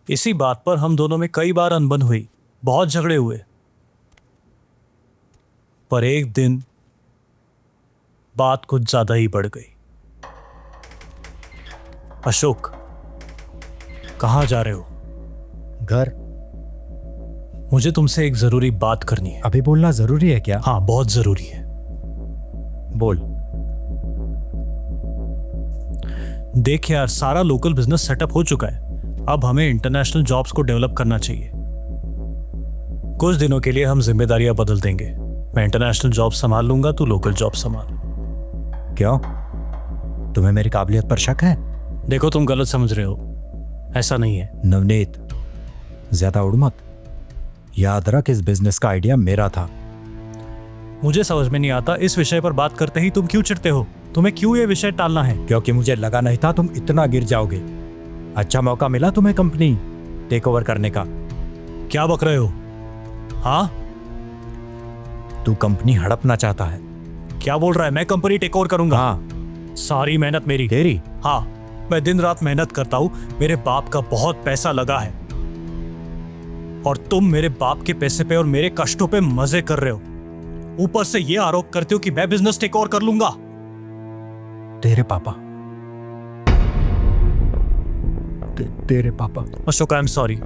इसी बात पर हम दोनों में कई बार अनबन हुई, बहुत झगड़े हुए। पर एक दिन बात कुछ ज्यादा ही बढ़ गई। अशोक, कहाँ जा रहे हो? घर। मुझे तुमसे एक जरूरी बात करनी है। अभी बोलना जरूरी है क्या? हाँ, बहुत जरूरी है। बोल। देख यार, सारा लोकल बिजनेस सेटअप हो चुका है। अब हमें इंटरनेशनल जॉब्स को डेवलप करना चाहिए। कुछ दिनों के लिए हम जिम्मेदारियां बदल देंगे। मैं इंटरनेशनल जॉब संभाल लूंगा, तू लोकल जॉब संभाल। क्यों? तुम्हें मेरी काबिलियत पर शक है? देखो, तुम गलत समझ रहे हो, ऐसा नहीं है। नवनीत, ज्यादा उड़ मत। याद रख, इस बिजनेस का आइडिया मेरा था। मुझे समझ में नहीं आता, इस विषय पर बात करते ही तुम क्यों चिढ़ते हो? तुम्हें क्यों ये विषय टालना है? क्योंकि मुझे लगा नहीं था तुम इतना गिर जाओगे। अच्छा मौका मिला तुम्हें कंपनी टेक ओवर करने का। क्या बक रहे हो? हाँ, तू कंपनी हड़पना चाहता है। क्या बोल रहा है? मैं कंपनी टेक ओवर करूंगा? हाँ। सारी मेहनत मेरी। तेरी? हाँ, मैं दिन रात मेहनत करता हूं, मेरे बाप का बहुत पैसा लगा है और तुम मेरे बाप के पैसे पे और मेरे कष्टों पे मजे कर रहे हो। ऊपर से ये आरोप करते हो कि मैं बिजनेस टेक ओवर कर लूंगा। तेरे पापा तेरे पापा। अशोक, आई एम सॉरी।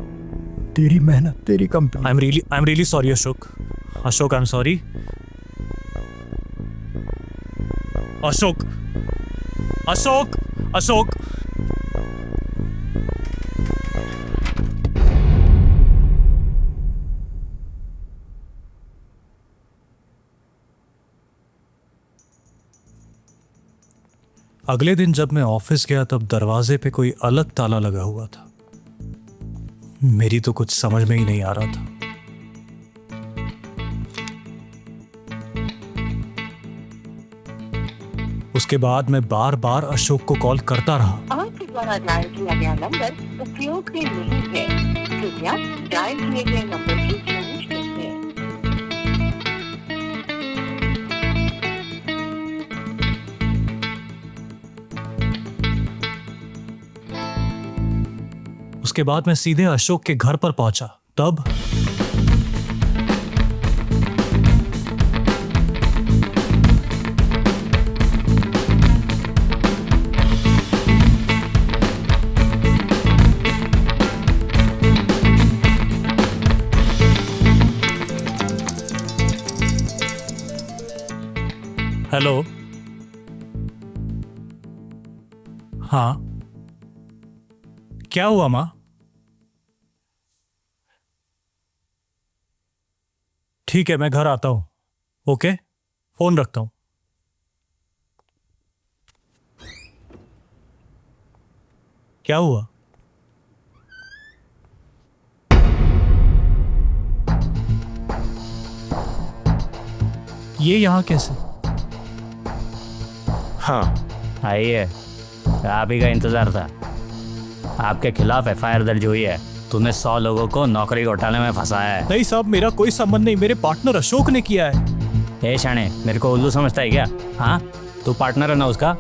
तेरी मेहनत, तेरी company. I am really sorry Ashok. Ashok, I am sorry. Ashok, Ashok, Ashok. अगले दिन जब मैं ऑफिस गया तब दरवाजे पे कोई अलग ताला लगा हुआ था। मेरी तो कुछ समझ में ही नहीं आ रहा था। उसके बाद मैं बार बार अशोक को कॉल करता रहा। आपके द्वारा डायल किया गया नंबर उपयोग में नहीं है, कृपया डायल किए गए नंबर की जांच कीजिए। उसके बाद मैं सीधे अशोक के घर पर पहुंचा। तब हेलो। हाँ, क्या हुआ माँ? ठीक है, मैं घर आता हूं। ओके, फोन रखता हूं। क्या हुआ? ये यहां कैसे? हाँ, आइए, आप ही का इंतजार था। आपके खिलाफ एफआईआर दर्ज हुई है। तूने 100 लोगों को नौकरी घोटाले में फंसाया है। नहीं साहब, मेरा कोई संबंध नहीं। मेरे पार्टनर अशोक ने किया है। ए शाने, मेरे को उल्लू समझता है क्या? हाँ, तू पार्टनर है ना उसका,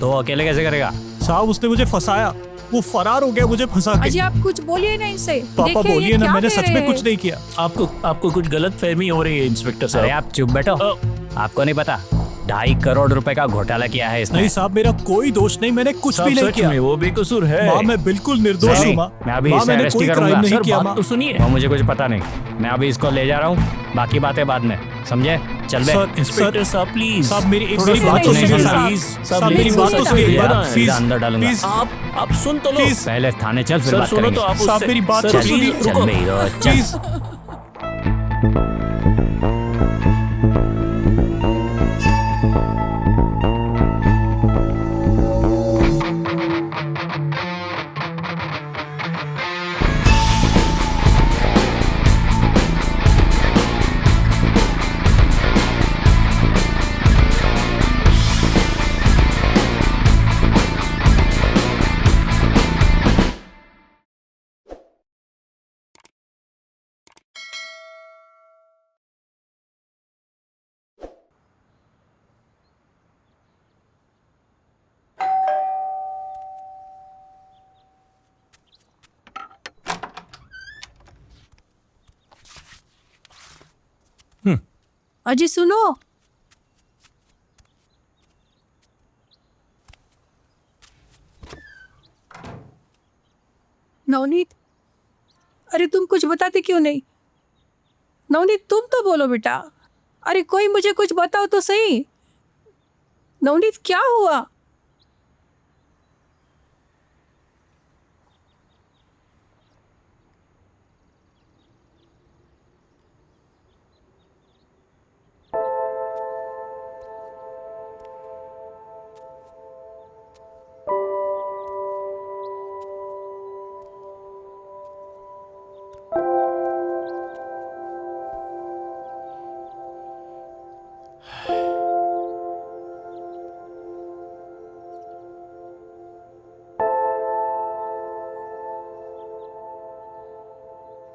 तो वो अकेले कैसे करेगा? साहब, उसने मुझे फंसाया। वो फरार हो गया मुझे फंसा के। अजी आप कुछ बोलिए ना इनसे। पापा बोलिए ना, मैंने सच में कुछ नहीं किया। आपको कुछ गलत फहमी हो रही है इंस्पेक्टर साहब। अरे आप चुप बैठो। आपको नहीं पता 2.5 करोड़ रुपए का घोटाला किया है इसने। नहीं साहब, मेरा कोई दोष नहीं। मैंने कुछ भी नहीं किया। वो बेकसूर है। माँ, मैं बिल्कुल निर्दोष हूँ माँ। मैं अभी माँ, इसे मैंने अरेस्ट कोई करूंगा। क्राइम नहीं सर, किया बात माँ। तो सुनिए। वो मुझे कुछ पता नहीं। मैं अभी इसको ले जा रहा हूँ, बाकी बातें बाद में, समझे? चल बे। सर, इंस्पेक्टर साहब प्लीज। साहब, मेरी थोड़ा बात तो सुनिए, सुनिए सर। प्लीज। साहब, मेरी बात तो सुनिए एक बार। प्लीज अंदर डालूंगा। प्लीज। आप सुन तो लो। पहले थाने चल, फिर सर, बात सुनो करेंगे। तो आप साहब, उससे- मेरी बात सर, तो प्लीज, सुनिए। रुको। चल बे, हीरो, चल। प्लीज। अजी सुनो। नवनीत, अरे तुम कुछ बताते क्यों नहीं? नवनीत तुम तो बोलो बेटा। अरे कोई मुझे कुछ बताओ तो सही। नवनीत क्या हुआ?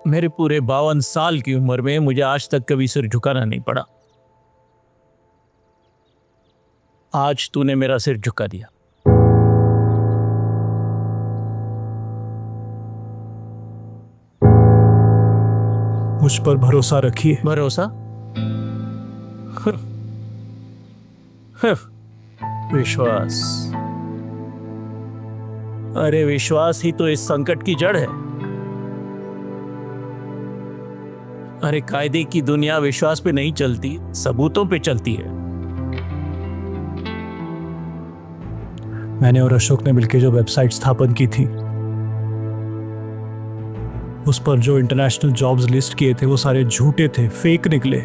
मेरे पूरे 52 साल की उम्र में मुझे आज तक कभी सिर झुकाना नहीं पड़ा। आज तूने मेरा सिर झुका दिया। मुझ पर भरोसा रखिए। भरोसा? विश्वास। अरे विश्वास ही तो इस संकट की जड़ है। अरे कायदे की दुनिया विश्वास पे नहीं चलती, सबूतों पे चलती है। मैंने और अशोक ने मिलकर जो वेबसाइट स्थापन की थी, उस पर जो इंटरनेशनल जॉब्स लिस्ट किए थे वो सारे झूठे थे, फेक निकले।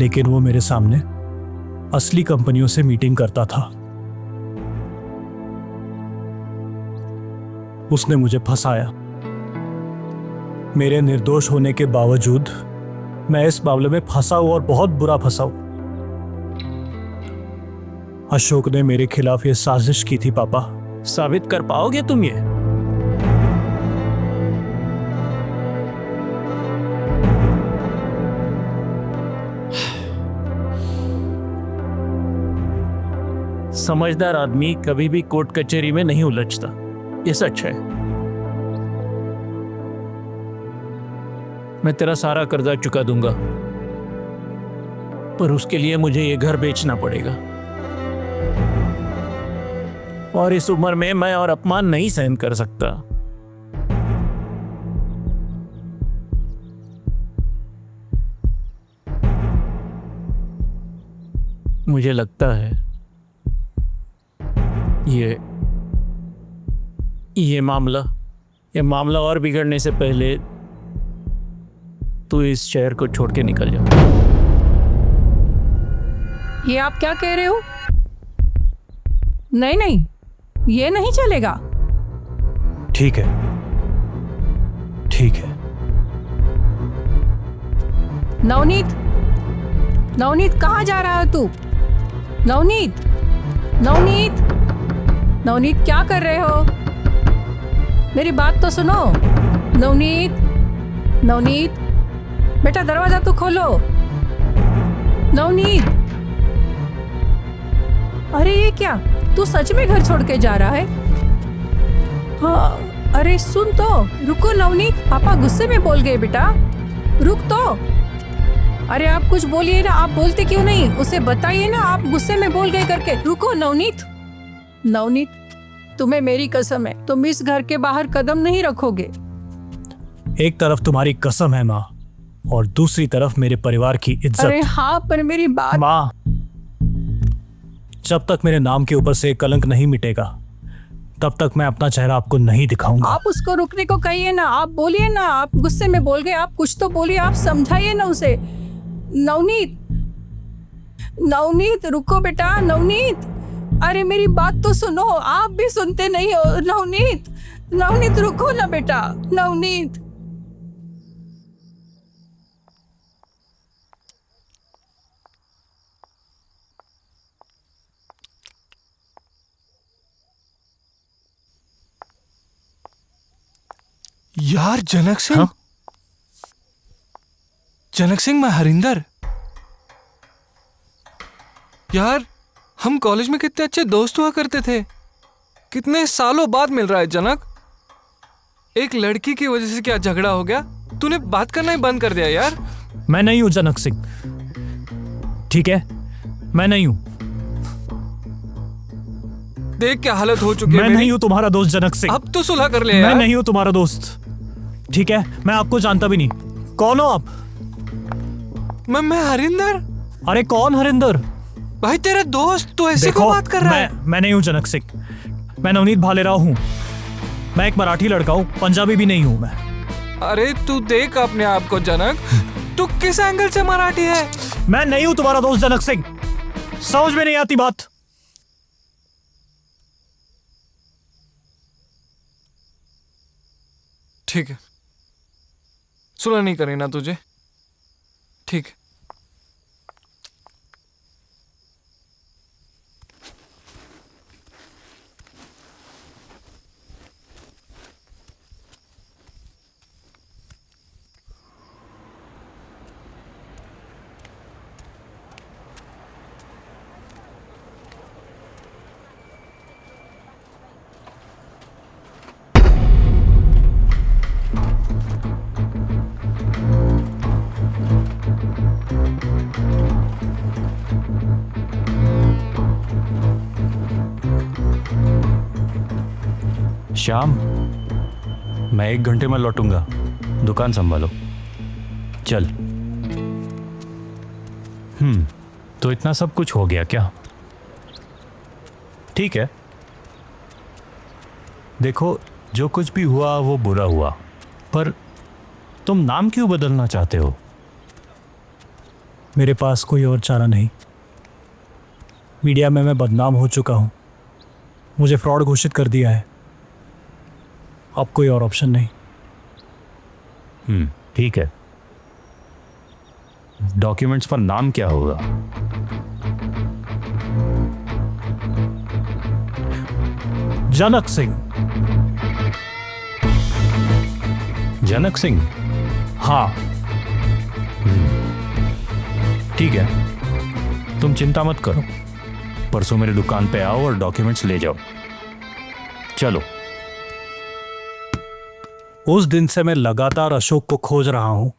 लेकिन वो मेरे सामने असली कंपनियों से मीटिंग करता था। उसने मुझे फंसाया। मेरे निर्दोष होने के बावजूद मैं इस मामले में फंसा हूं और बहुत बुरा फंसा हूं। अशोक ने मेरे खिलाफ ये साजिश की थी पापा। साबित कर पाओगे तुम ये? समझदार आदमी कभी भी कोर्ट कचहरी में नहीं उलझता, ये सच है। मैं तेरा सारा कर्जा चुका दूंगा, पर उसके लिए मुझे ये घर बेचना पड़ेगा। और इस उम्र में मैं और अपमान नहीं सहन कर सकता। मुझे लगता है ये मामला और बिगड़ने से पहले तू इस शहर को छोड़ के निकल जा। ये आप क्या कह रहे हो? नहीं नहीं, ये नहीं चलेगा। ठीक है, ठीक है। नवनीत, नवनीत कहाँ जा रहा है तू? नवनीत, नवनीत, नवनीत क्या कर रहे हो? मेरी बात तो सुनो। नवनीत, नवनीत, बेटा दरवाजा तो खोलो। नवनीत, अरे ये क्या, तू सच में घर छोड़ के जा रहा है? हाँ, अरे सुन तो, रुको नवनीत, पापा गुस्से में बोल गए बेटा, रुक तो। अरे आप कुछ बोलिए ना, आप बोलते क्यों नहीं? उसे बताइए ना, आप गुस्से में बोल गए करके। रुको नवनीत, नवनीत, तुम्हें मेरी कसम है, तुम इस घर के बाहर कदम नहीं रखोगे। एक तरफ तुम्हारी कसम है माँ, और दूसरी तरफ मेरे परिवार की इज्जत। अरे हाँ, पर मेरी बात। माँ, जब तक मेरे नाम के ऊपर से कलंक नहीं मिटेगा, तब तक मैं अपना चेहरा आपको नहीं दिखाऊंगा। आप उसको रुकने को कहिए ना, आप बोलिए ना, आप गुस्से में बोल गए, आप कुछ तो बोलिए, आप समझाइए ना उसे। नवनीत, नवनीत रुको बेटा, नवनीत, अरे मेरी बात तो सुनो, आप भी सुनते नहीं हो। नवनीत, नवनीत रुको ना बेटा, नवनीत। यार जनक सिंह, हाँ? जनक सिंह, मैं हरिंदर। यार हम कॉलेज में कितने अच्छे दोस्त हुआ करते थे, कितने सालों बाद मिल रहा है जनक। एक लड़की की वजह से क्या झगड़ा हो गया? तूने बात करना ही बंद कर दिया यार। मैं नहीं हूं जनक सिंह, ठीक है? मैं नहीं हूं। देख क्या हालत हो चुकी है। मैं नहीं हूं तुम्हारा दोस्त जनक सिंह। अब तो सुलह कर ले यार। मैं नहीं हूं तुम्हारा दोस्त, ठीक है? मैं आपको जानता भी नहीं। कौन हो आप? मैं हरिंदर। अरे कौन हरिंदर? भाई तेरा दोस्त, तो ऐसे क्यों बात कर रहा है? मैं नहीं हूं जनक सिंह, मैं नवनीत भालेराव हूं। मैं एक मराठी लड़का हूं, पंजाबी भी नहीं हूं मैं। अरे तू देख अपने आप को जनक, तू किस एंगल से मराठी है? मैं नहीं हूं तुम्हारा दोस्त जनक सिंह, समझ में नहीं आती बात। ठीक है, सुलह नहीं करें ना तुझे, ठीक है। श्याम, मैं 1 घंटे में लौटूंगा, दुकान संभालो। चल। तो इतना सब कुछ हो गया क्या? ठीक है, देखो जो कुछ भी हुआ वो बुरा हुआ, पर तुम नाम क्यों बदलना चाहते हो? मेरे पास कोई और चारा नहीं। मीडिया में मैं बदनाम हो चुका हूं, मुझे फ्रॉड घोषित कर दिया है। अब कोई और ऑप्शन नहीं। ठीक है, डॉक्यूमेंट्स पर नाम क्या होगा? जनक सिंह। जनक सिंह? हाँ। ठीक है, तुम चिंता मत करो, परसों मेरी दुकान पे आओ और डॉक्यूमेंट्स ले जाओ। चलो। उस दिन से मैं लगातार अशोक को खोज रहा हूं।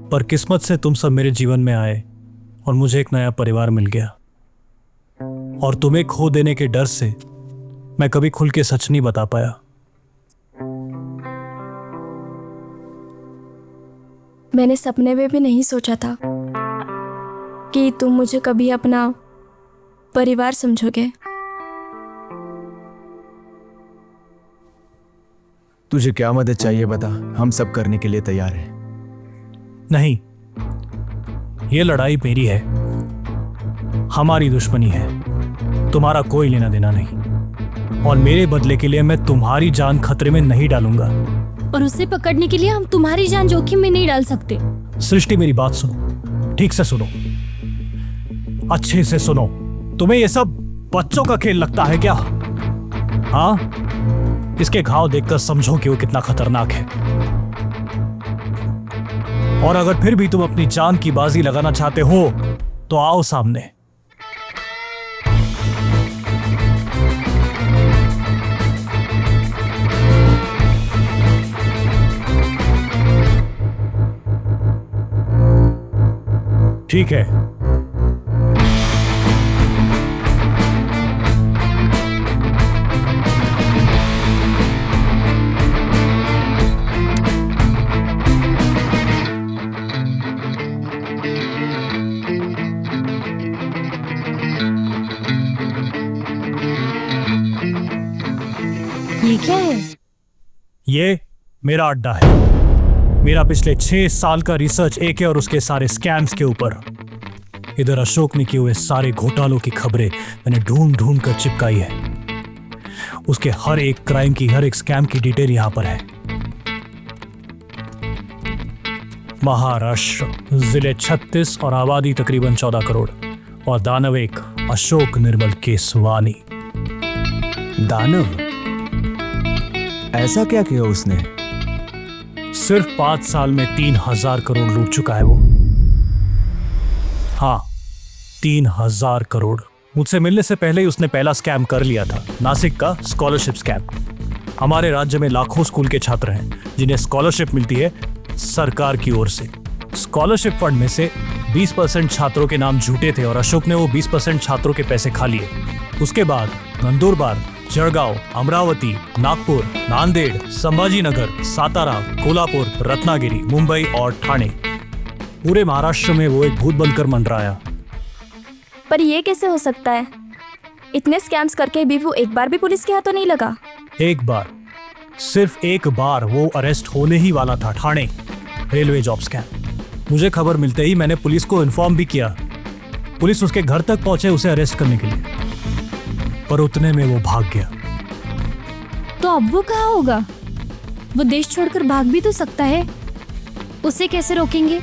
पर किस्मत से तुम सब मेरे जीवन में आए और मुझे एक नया परिवार मिल गया। और तुम्हें खो देने के डर से मैं कभी खुल के सच नहीं बता पाया। मैंने सपने में भी नहीं सोचा था कि तुम मुझे कभी अपना परिवार समझोगे। तुझे क्या मदद चाहिए बता, हम सब करने के लिए तैयार हैं। नहीं, ये लड़ाई मेरी है, हमारी दुश्मनी है, तुम्हारा कोई लेना देना नहीं। और मेरे बदले के लिए मैं तुम्हारी जान खतरे में नहीं डालूंगा। और उसे पकड़ने के लिए हम तुम्हारी जान जोखिम में नहीं डाल सकते। सृष्टि, मेरी बात सुनो, ठीक से सुनो, अच्छे से सुनो। तुम्हें ये सब बच्चों का खेल लगता है क्या? हाँ, इसके घाव देखकर समझो कि वो कितना खतरनाक है। और अगर फिर भी तुम अपनी जान की बाजी लगाना चाहते हो तो आओ सामने। ठीक है, ये क्या है? ये मेरा अड्डा है। मेरा पिछले 6 साल का रिसर्च एक है और उसके सारे स्कैम्स के ऊपर। इधर अशोक ने किए हुए सारे घोटालों की खबरें मैंने ढूंढ ढूंढ कर चिपकाई है। उसके हर एक क्राइम की, हर एक स्कैम की डिटेल यहां पर है। महाराष्ट्र, जिले 36 और आबादी तकरीबन 14 करोड़, और दानव एक अशोक निर्मल केसवानी। दानव? ऐसा क्या किया उसने? सिर्फ 5 साल में 3000 करोड़ लूट चुका है वो। हाँ, 3000 करोड़। मुझसे मिलने से पहले ही उसने पहला स्कैम कर लिया था, नासिक का स्कॉलरशिप स्कैम। हमारे राज्य में लाखों स्कूल के छात्र हैं जिन्हें स्कॉलरशिप मिलती है सरकार की ओर से। स्कॉलरशिप फंड में से 20% छात्रों के नाम झूठे थे और अशोक ने वो 20% छात्रों के पैसे खा लिए। उसके बाद नंदुरबार, जळगाव, अमरावती, नागपुर, नांदेड़, संभाजीनगर, सातारा, कोल्हापुर, रत्नागिरी, मुंबई और ठाणे, पूरे महाराष्ट्र में वो एक भूत बनकर मंडराया। पर ये कैसे हो सकता है? इतने स्कैम्स करके भी वो एक बार भी पुलिस के हाथों नहीं लगा। एक बार, सिर्फ एक बार वो अरेस्ट होने ही वाला था। Thane railway job scam. मुझे खबर मिलते ही मैंने पुलिस को इन्फॉर्म भी किया। पुलिस उसके घर तक पहुंचे उसे अरेस्ट करने के लिए, पर उतने में वो भाग गया। तो अब वो कहाँ होगा? वो देश छोड़कर भाग भी तो सकता है, उसे कैसे रोकेंगे?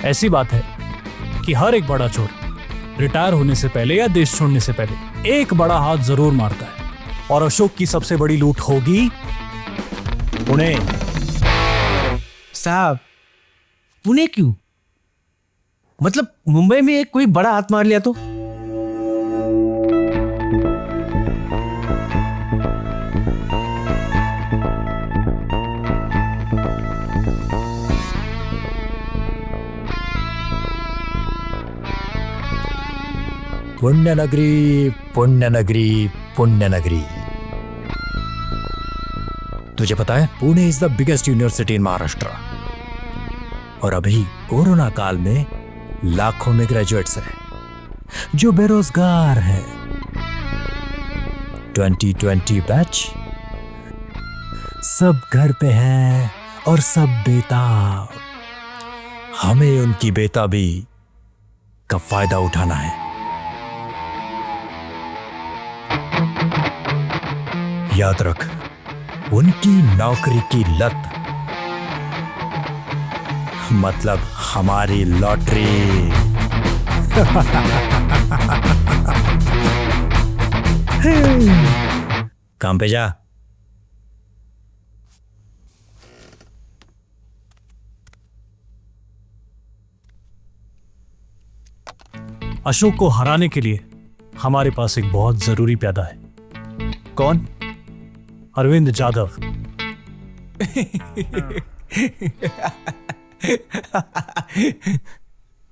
ऐसी बात है कि हर एक बड़ा चोर रिटायर होने से पहले या देश छोड़ने से पहले एक बड़ा हाथ जरूर मारता है। और अशोक की सबसे बड़ी लूट होगी पुणे। साहब, पुणे क्यों? मतलब मुंबई में एक कोई बड़ा हाथ मार लिया तो? पुण्य नगरी, पुण्य नगरी, पुण्य नगरी। तुझे पता है Pune is the biggest university in Maharashtra, और अभी कोरोना काल में लाखों में ग्रेजुएट्स हैं जो बेरोजगार हैं। 2020 बैच सब घर पे हैं और सब बेताब। हमें उनकी बेताबी का फायदा उठाना है। याद रख, उनकी नौकरी की लत मतलब हमारी लॉटरी। काम पे जा। अशोक को हराने के लिए हमारे पास एक बहुत जरूरी प्यादा है। कौन? अरविंद जाधव।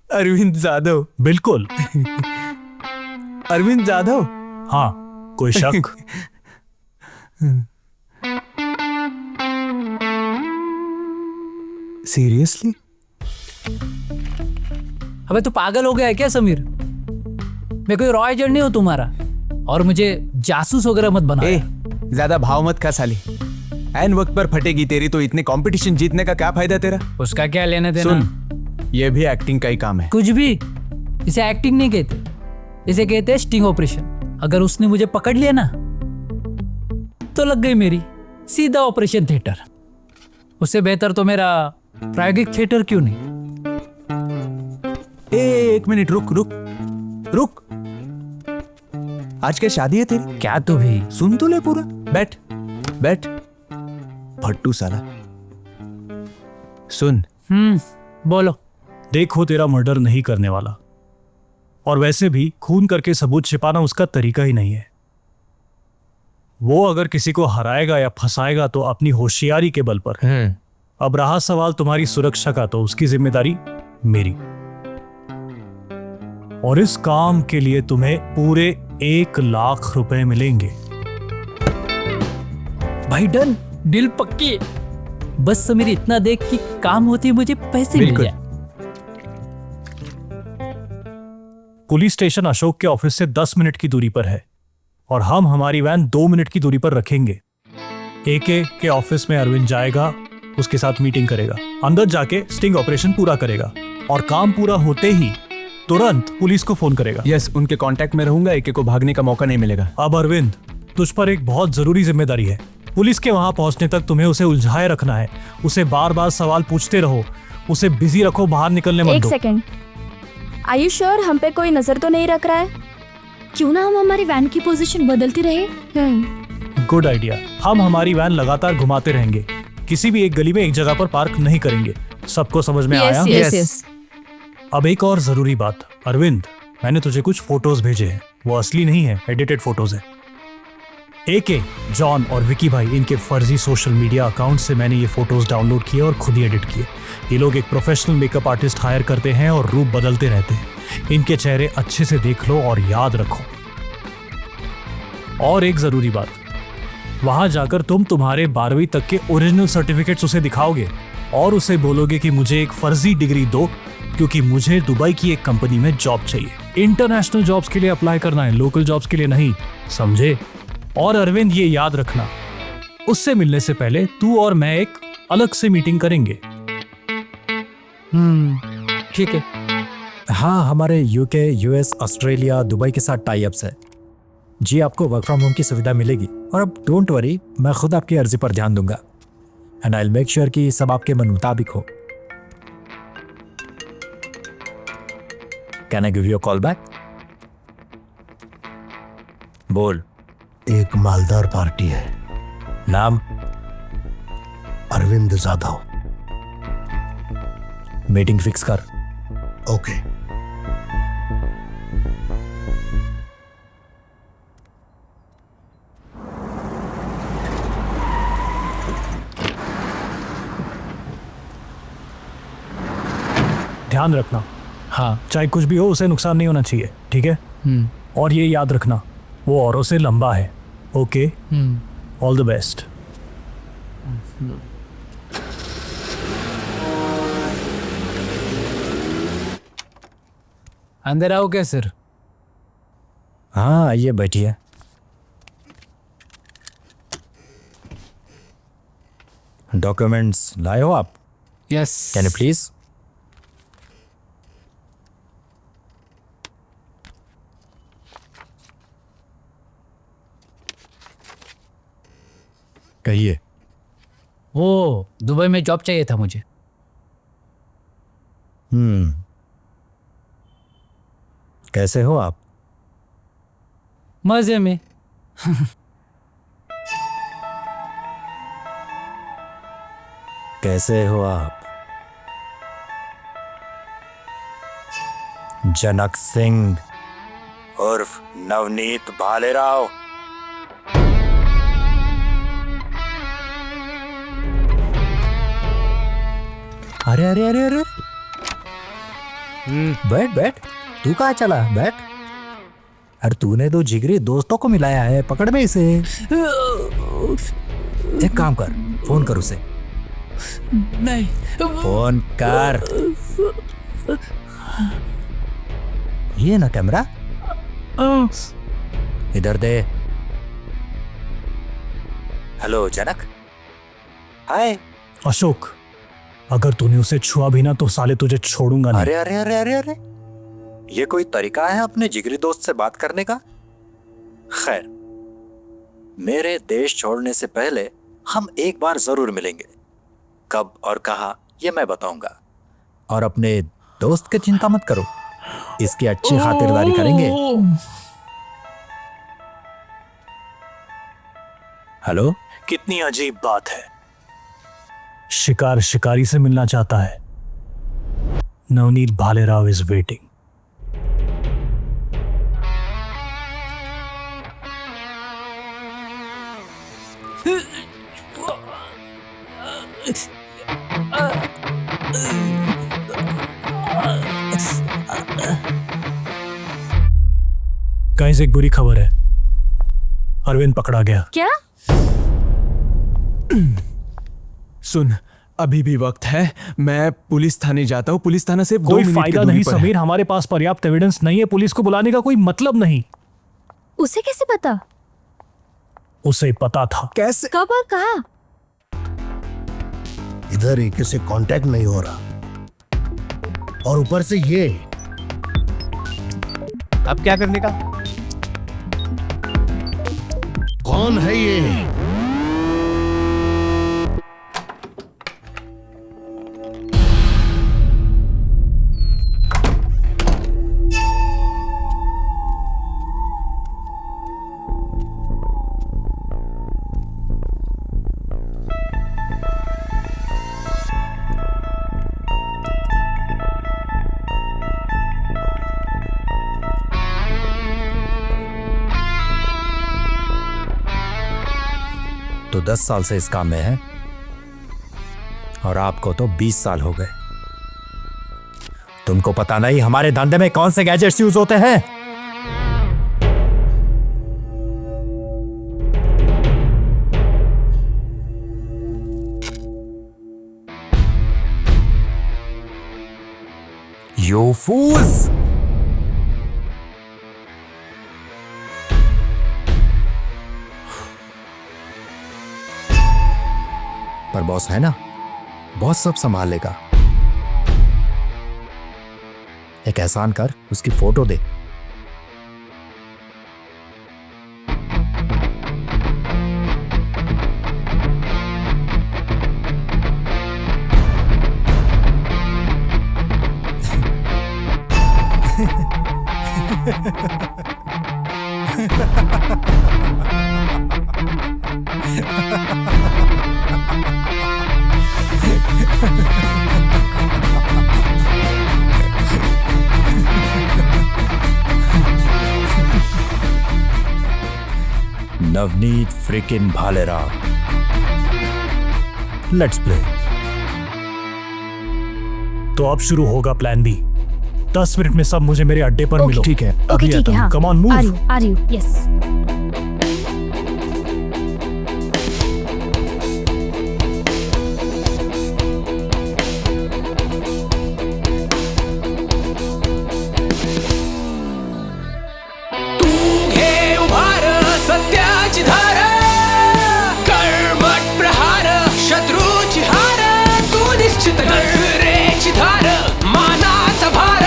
अरविंद जाधव? बिल्कुल। अरविंद जाधव? हाँ, कोई शक? सीरियसली? अबे तू पागल हो गया है क्या समीर? मैं कोई रॉ एजेंट नहीं हूं तुम्हारा, और मुझे जासूस वगैरह मत बना। ज्यादा भाव मत खा साली, एन वक्त पर फटेगी तेरी तो इतने कंपटीशन जीतने का क्या फायदा तेरा? उसका क्या लेने देना? सुन, ये भी एक्टिंग का ही काम है। कुछ भी, इसे एक्टिंग नहीं कहते, इसे कहते हैं स्टिंग ऑपरेशन। अगर उसने मुझे पकड़ लिया ना तो लग गई मेरी सीधा ऑपरेशन थिएटर। उससे बेहतर तो मेरा प्रायोगिक थिएटर क्यों नहीं? एक मिनट, रुक रुक रुक। आज क्या शादी है तेरी? क्या तू भी सुन तो ले पूरा। बैठ बैठ, फट्टू साला। सुन। बोलो। देखो, तेरा मर्डर नहीं करने वाला, और वैसे भी खून करके सबूत छिपाना उसका तरीका ही नहीं है। वो अगर किसी को हराएगा या फंसाएगा तो अपनी होशियारी के बल पर। अब रहा सवाल तुम्हारी सुरक्षा का, तो उसकी जिम्मेदारी मेरी। और इस काम के लिए तुम्हें पूरे 1 लाख रुपए मिलेंगे। भाई डन, डील पक्की। बस समीर इतना देख कि काम होती मुझे पैसे मिल जाए। पुलिस स्टेशन अशोक के ऑफिस से 10 मिनट की दूरी पर है, और हम हमारी वैन 2 मिनट की दूरी पर रखेंगे। एके के ऑफिस में अरविंद जाएगा, उसके साथ मीटिंग करेगा, अंदर जाके स्टिंग ऑपरेशन पूरा करेगा, और काम पूरा होते ही तुरंत पुलिस को फोन करेगा। यस, उनके कांटेक्ट में रहूंगा, एके को भागने का मौका नहीं मिलेगा। अब अरविंद, तुझ पर एक बहुत जरूरी जिम्मेदारी है। पुलिस के वहां पहुंचने तक तुम्हें उसे उलझाए रखना है। उसे बार बार सवाल पूछते रहो, उसे बिजी रखो, बाहर निकलने मत दो। एक सेकंड, आर यू श्योर हम पे कोई नजर तो नहीं रख रहा है? क्यों ना हम हमारी वैन की पोजीशन बदलती रहे। Good idea. हम हमारी वैन लगातार घुमाते रहेंगे, किसी भी एक गली में एक जगह पर पार्क नहीं करेंगे। सबको समझ में आया? यस। अब एक और जरूरी बात, अरविंद, मैंने तुझे कुछ फोटोज भेजे हैं। वो असली नहीं है, एडिटेड फोटोज है। एके, जॉन और विकी भाई, इनके फर्जी सोशल मीडिया अकाउंट से मैंने ये फोटोज डाउनलोड किए और खुद ही एडिट किए। ये लोग एक प्रोफेशनल मेकअप आर्टिस्ट हायर करते हैं और रूप बदलते रहते हैं। इनके चेहरे अच्छे से देख लो और याद रखो। और एक जरूरी बात, वहां जाकर तुम तुम्हारे 12वीं तक के ओरिजिनल सर्टिफिकेट्स उसे दिखाओगे और उसे बोलोगे कि मुझे एक फर्जी डिग्री दो, क्योंकि मुझे दुबई की एक कंपनी में जॉब चाहिए। इंटरनेशनल जॉब्स के लिए अप्लाई करना है, लोकल जॉब्स के लिए नहीं, समझे? और अरविंद, ये याद रखना, उससे मिलने से पहले तू और मैं एक अलग से मीटिंग करेंगे। ठीक है। हाँ, हमारे यूके, यूएस, ऑस्ट्रेलिया, दुबई के साथ टाई अप्स है जी। आपको वर्क फ्रॉम होम की सुविधा मिलेगी। और अब डोंट वरी, मैं खुद आपकी अर्जी पर ध्यान दूंगा, and I will make sure कि सब आपके मन मुताबिक हो। Can I give you a call back? बोल। एक मालदार पार्टी है। नाम? अरविंद जाधव। मीटिंग फिक्स कर। ओके। ध्यान रखना, हाँ, चाहे कुछ भी हो, उसे नुकसान नहीं होना चाहिए, ठीक है? और ये याद रखना, वो औरों से लंबा है। Okay, all the best. अंदर आओ क्या सर? हाँ आइए, बैठिए। डॉक्यूमेंट्स लाए हो आप? यस। Can you please? कहिए। वो दुबई में जॉब चाहिए था मुझे। कैसे हो आप? मजे में। कैसे हो आप? जनक सिंह उर्फ नवनीत भालेराव। अरे अरे अरे अरे, बैठ बैठ। तू कहाँ चला? बैठ। अरे तूने तो जिगरी दोस्तों को मिलाया है, पकड़ में इसे। एक काम कर, फोन कर उसे। नहीं, फोन कर। ये ना कैमरा, इधर दे। हेलो जनक। हाय अशोक, अगर तूने उसे छुआ भी ना तो साले तुझे छोड़ूंगा नहीं। अरे अरे अरे अरे अरे, ये कोई तरीका है अपने जिगरी दोस्त से बात करने का? खैर, मेरे देश छोड़ने से पहले हम एक बार जरूर मिलेंगे। कब और कहां ये मैं बताऊंगा। और अपने दोस्त की चिंता मत करो, इसकी अच्छी खातिरदारी करेंगे। हेलो। कितनी अजीब बात है, शिकार शिकारी से मिलना चाहता है। Navneet Bhalerao is waiting. कहीं से एक बुरी खबर है, अरविंद पकड़ा गया। क्या? सुन, अभी भी वक्त है। मैं पुलिस थाने जाता हूँ। पुलिस थाना से 2 कोई मिनट की फायदा दूरी नहीं पर है। समीर, हमारे पास पर्याप्त एविडेंस नहीं है। पुलिस को बुलाने का कोई मतलब नहीं। उसे कैसे पता? उसे पता था। कैसे? कब और कहाँ? इधर ही किसी कांटेक्ट नहीं हो रहा, और ऊपर से ये। अब क्या करने का? कौन है ये? तो 10 साल से इस काम में है, और आपको तो 20 साल हो गए। तुमको पता नहीं हमारे धंधे में कौन से गैजेट्स यूज होते हैं? You fools! पर बॉस है ना, बॉस सब संभाल लेगा। एक एहसान कर, उसकी photo they. Navneet freaking Bhalerao. Let's play. तो अब शुरू होगा प्लान बी। 10 मिनट में सब मुझे मेरे अड्डे पर मिलो। ठीक है ओके ठीक है, हाँ कम ऑन मूव। आ रही हूँ यस। सत्याची धार कर्मठ प्रहार शत्रूची हार तू निश्चित रेची धार मानाचा भार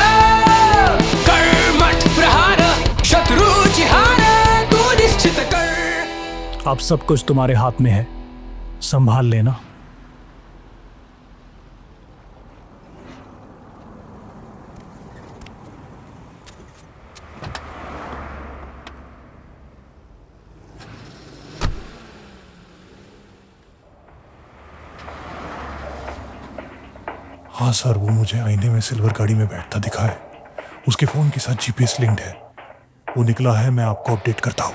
कर्मठ प्रहार शत्रूची हार तू निश्चित कर। अब सब कुछ तुम्हारे हाथ में है, संभाल लेना। हाँ सर, वो मुझे आईने में सिल्वर गाड़ी में बैठता दिखा है। उसके फोन के साथ जीपीएस लिंक्ड है। वो निकला है, मैं आपको अपडेट करता हूँ।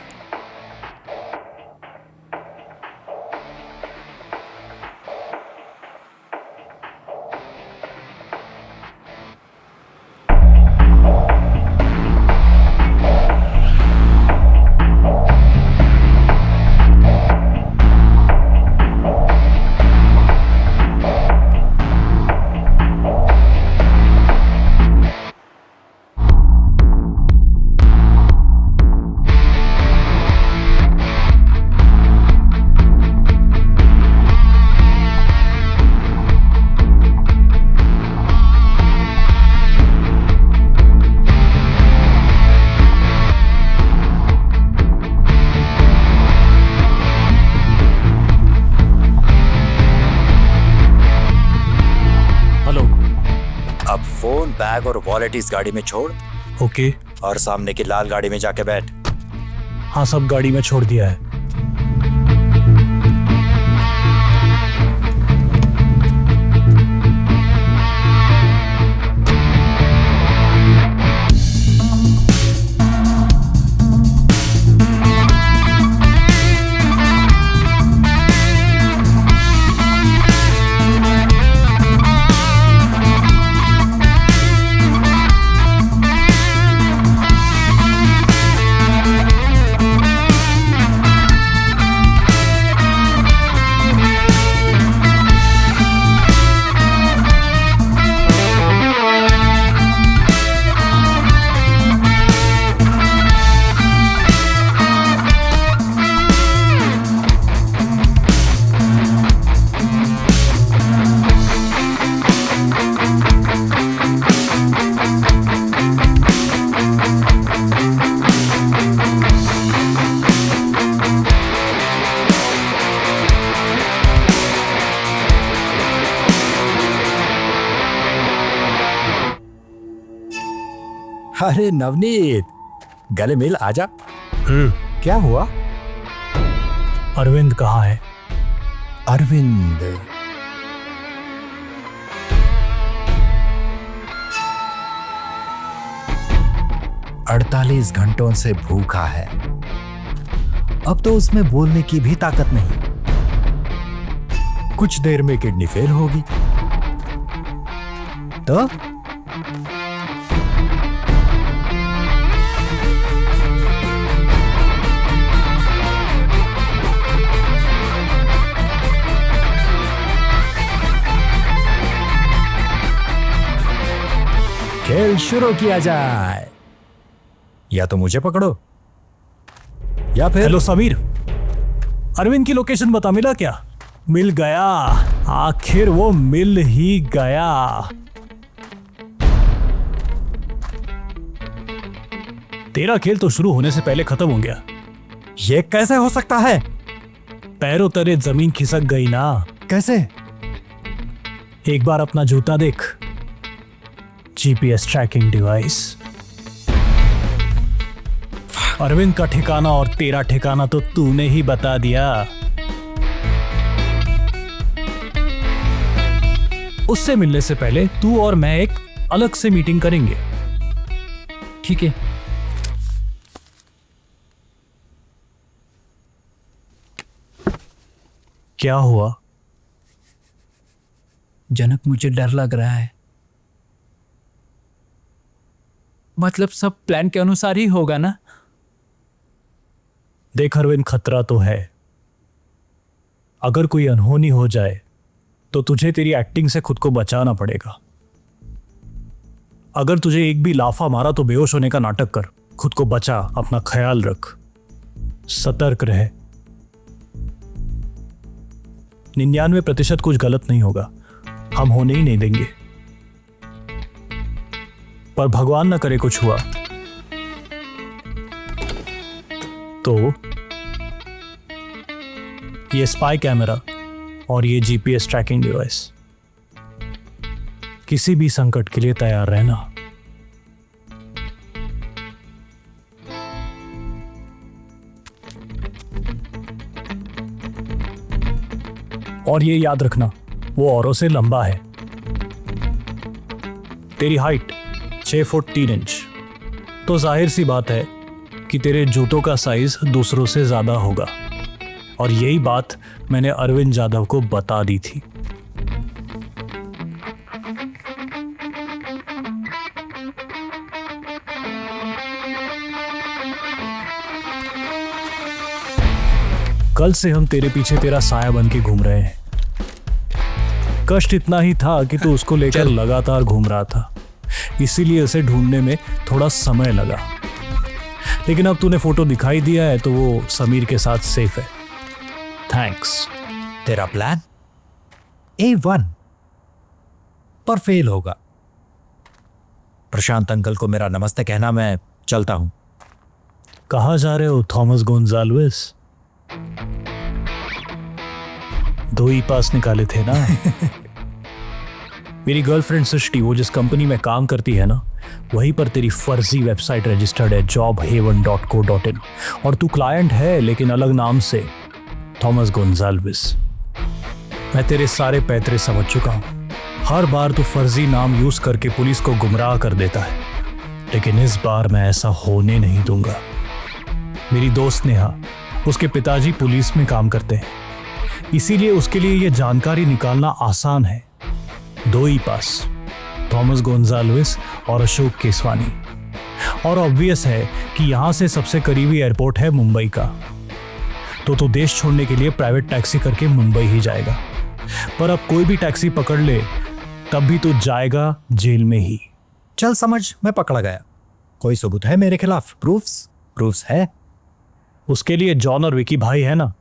बैग और वॉलेट इस गाड़ी में छोड़। ओके। और सामने की लाल गाड़ी में जाके बैठ। हाँ सब गाड़ी में छोड़ दिया है। अरे नवनीत, गले मिल, आजा। क्या हुआ? अरविंद कहाँ है? अरविंद अड़तालीस घंटों से भूखा है। अब तो उसमें बोलने की भी ताकत नहीं। कुछ देर में किडनी फेल होगी तो खेल शुरू किया जाए। या तो मुझे पकड़ो या फिर। हेलो समीर, अरविंद की लोकेशन बता, मिला क्या? मिल गया, आखिर वो मिल ही गया। तेरा खेल तो शुरू होने से पहले खत्म हो गया। ये कैसे हो सकता है? पैरों तले जमीन खिसक गई ना। कैसे? एक बार अपना जूता देख। GPS tracking device. अरविंद का ठिकाना और तेरा ठिकाना तो तूने ही बता दिया। उससे मिलने से पहले तू और मैं एक अलग से मीटिंग करेंगे, ठीक है? क्या हुआ? जनक, मुझे डर लग रहा है। मतलब सब प्लान के अनुसार ही होगा ना? देख अरविंद, खतरा तो है। अगर कोई अनहोनी हो जाए तो तुझे तेरी एक्टिंग से खुद को बचाना पड़ेगा। अगर तुझे एक भी लाफा मारा तो बेहोश होने का नाटक कर। खुद को बचा, अपना ख्याल रख, सतर्क रहे। 99% कुछ गलत नहीं होगा, हम होने ही नहीं देंगे। पर भगवान ना करे कुछ हुआ तो ये स्पाई कैमरा और ये जीपीएस ट्रैकिंग डिवाइस, किसी भी संकट के लिए तैयार रहना। और ये याद रखना, वो औरों से लंबा है। तेरी हाइट 6 फुट 3 इंच, तो जाहिर सी बात है कि तेरे जूतों का साइज दूसरों से ज्यादा होगा। और यही बात मैंने अरविंद जाधव को बता दी थी। कल से हम तेरे पीछे तेरा साया बन के घूम रहे हैं। कष्ट इतना ही था कि तू उसको लेकर लगातार घूम रहा था, इसीलिए उसे ढूंढने में थोड़ा समय लगा। लेकिन अब तूने फोटो दिखाई दिया है तो वो समीर के साथ सेफ है। थैंक्स। तेरा प्लान A1 पर फेल होगा। प्रशांत अंकल को मेरा नमस्ते कहना, मैं चलता हूं। कहाँ जा रहे हो थॉमस गोंजाल्वेस? 2 ही पास निकाले थे ना। मेरी गर्लफ्रेंड सृष्टि, वो जिस कंपनी में काम करती है ना, वहीं पर तेरी फर्जी वेबसाइट रजिस्टर्ड है, jobhaven.co.in, और तू क्लाइंट है लेकिन अलग नाम से, थॉमस गोंजाल्वेस। मैं तेरे सारे पैतरे समझ चुका हूं। हर बार तू फर्जी नाम यूज करके पुलिस को गुमराह कर देता है, लेकिन इस बार मैं ऐसा होने नहीं दूंगा। मेरी दोस्त नेहा, उसके पिताजी पुलिस में काम करते हैं, इसीलिए उसके लिए यह जानकारी निकालना आसान है। 2 ही पास, थॉमस गोंजाल्वेस और अशोक केसवानी। और ऑब्वियस है कि यहां से सबसे करीबी एयरपोर्ट है मुंबई का, तो तू देश छोड़ने के लिए प्राइवेट टैक्सी करके मुंबई ही जाएगा। पर अब कोई भी टैक्सी पकड़ ले तब भी तू जाएगा जेल में ही। चल समझ, मैं पकड़ा गया। कोई सबूत है मेरे खिलाफ? प्रूफ्स है? उसके लिए जॉन और विकी भाई है ना।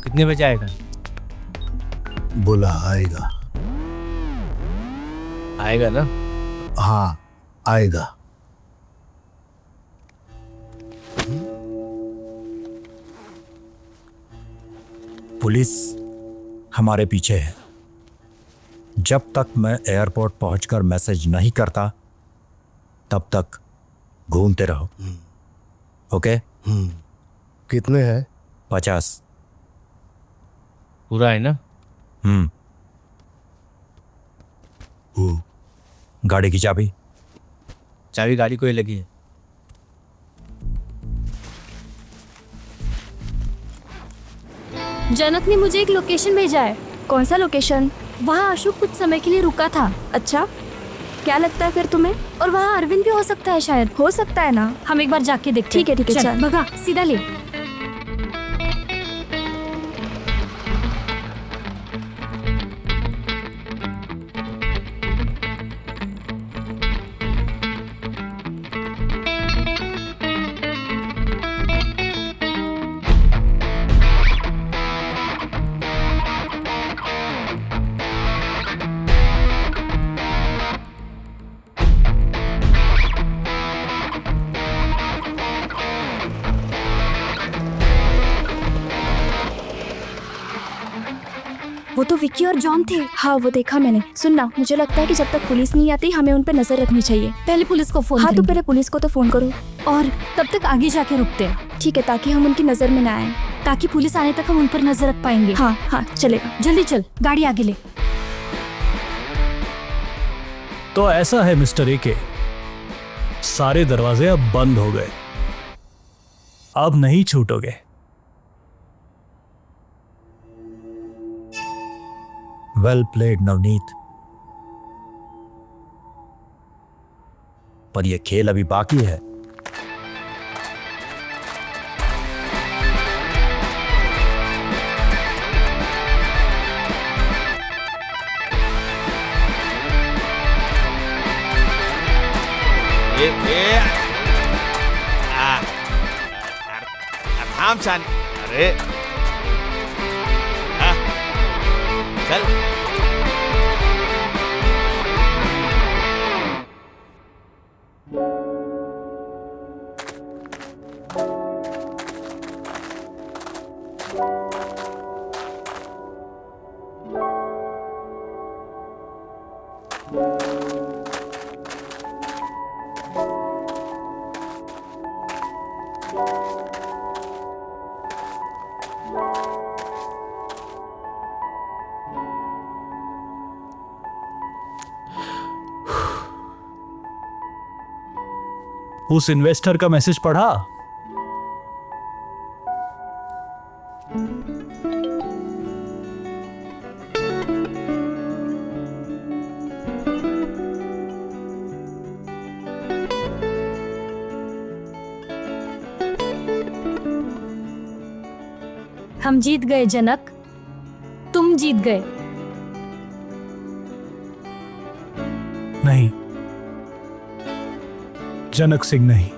कितने बजे आएगा? बोला आएगा। आएगा ना? हाँ आएगा। पुलिस हमारे पीछे है। जब तक मैं एयरपोर्ट पहुंचकर मैसेज नहीं करता तब तक घूमते रहो। ओके? कितने हैं? 50। पूरा है ना? गाड़ी की चाबी? चाबी गाड़ी को ही लगी है। जनक ने मुझे एक लोकेशन भेजा है। कौन सा लोकेशन? वहाँ अशोक कुछ समय के लिए रुका था। अच्छा, क्या लगता है फिर तुम्हें? और वहाँ अरविंद भी हो सकता है, शायद। हो सकता है ना? हम एक बार जाके देखते हैं। ठीक है चल। भगा, सीधा ले। वो तो विक्की और जॉन थे। हाँ, वो देखा मैंने। सुनना, मुझे लगता है कि जब तक पुलिस नहीं आती हमें उन पर नजर रखनी चाहिए। पहले पुलिस को फोन हाँ, तो पहले पुलिस को तो फोन करो। और तब तक आगे जाके रुकते हैं। ठीक है, ताकि हम उनकी नजर में ना आए। ताकि पुलिस आने तक हम उन पर नजर रख पाएंगे। हाँ हाँ चलेगा। जल्दी चल, गाड़ी आगे ले। तो ऐसा है मिस्टर एके, सारे दरवाजे अब बंद हो गए, अब नहीं छूटोगे। वेल प्लेड नवनीत, पर यह खेल अभी बाकी है। थाम छान, अरे चल। उस इन्वेस्टर का मैसेज पढ़ा? हम जीत गए जनक, तुम जीत गए। नहीं, जनक सिंह नहीं,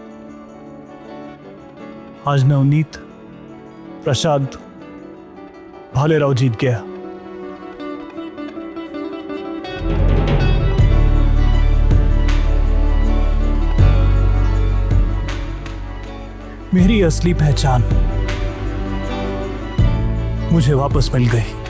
आज नवनीत प्रशांत भालेराव जीत गया। मेरी असली पहचान मुझे वापस मिल गई।